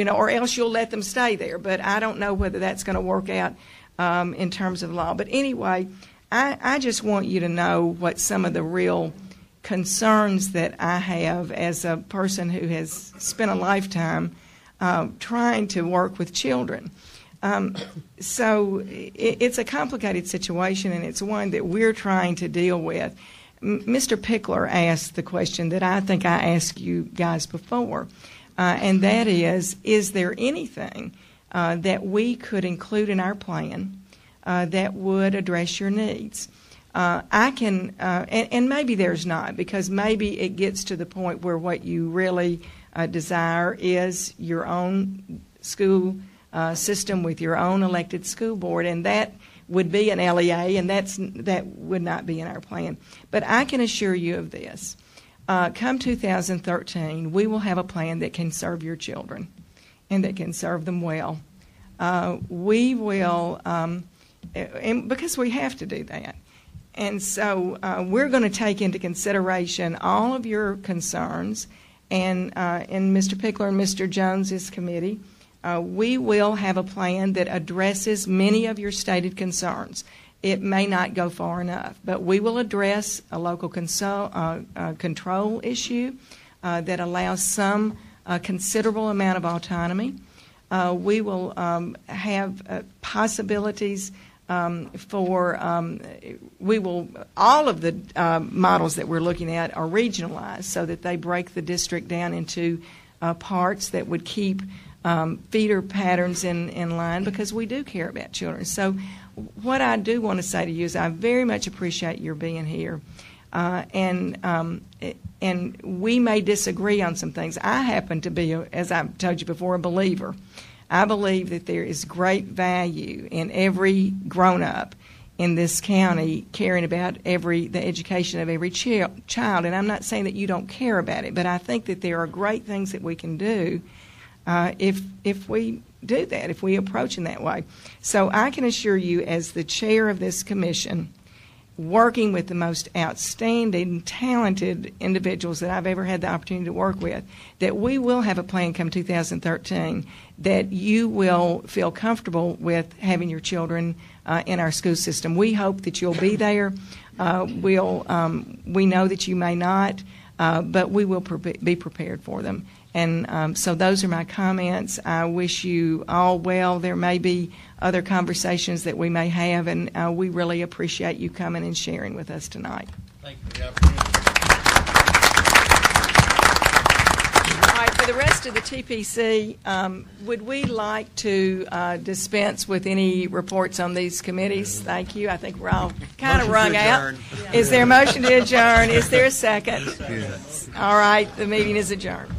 or else you'll let them stay there. But I don't know whether that's going to work out in terms of law. But anyway, I just want you to know what some of the real concerns that I have as a person who has spent a lifetime trying to work with children. So it's a complicated situation, and it's one that we're trying to deal with. Mr. Pickler asked the question that I think I asked you guys before, and that is there anything that we could include in our plan that would address your needs? I can, and maybe there's not, because maybe it gets to the point where what you really desire is your own school system with your own elected school board, and that would be an LEA, and that would not be in our plan. But I can assure you of this. Come 2013, we will have a plan that can serve your children and that can serve them well. We will, and because we have to do that. And so we're going to take into consideration all of your concerns, and in Mr. Pickler and Mr. Jones's committee, we will have a plan that addresses many of your stated concerns. It may not go far enough, but we will address a local control issue that allows some considerable amount of autonomy. We will have possibilities for all of the models that we're looking at are regionalized so that they break the district down into parts that would keep feeder patterns in line, because we do care about children. So what I do want to say to you is I very much appreciate your being here. And we may disagree on some things. I happen to be, as I've told you before, a believer. I believe that there is great value in every grown-up in this county caring about the education of every child. And I'm not saying that you don't care about it, but I think that there are great things that we can do if we do that, if we approach in that way. So I can assure you, as the chair of this commission, working with the most outstanding, talented individuals that I've ever had the opportunity to work with, that we will have a plan come 2013 that you will feel comfortable with having your children in our school system. We hope that you'll be there. We know that you may not, but we will be prepared for them. And so those are my comments. I wish you all well. There may be other conversations that we may have, and we really appreciate you coming and sharing with us tonight. Thank you for the opportunity. All right, for the rest of the TPC, would we like to dispense with any reports on these committees? Thank you. I think we're all kind of wrung out. Is there a motion to adjourn? Is there a second? Yes. All right, the meeting is adjourned.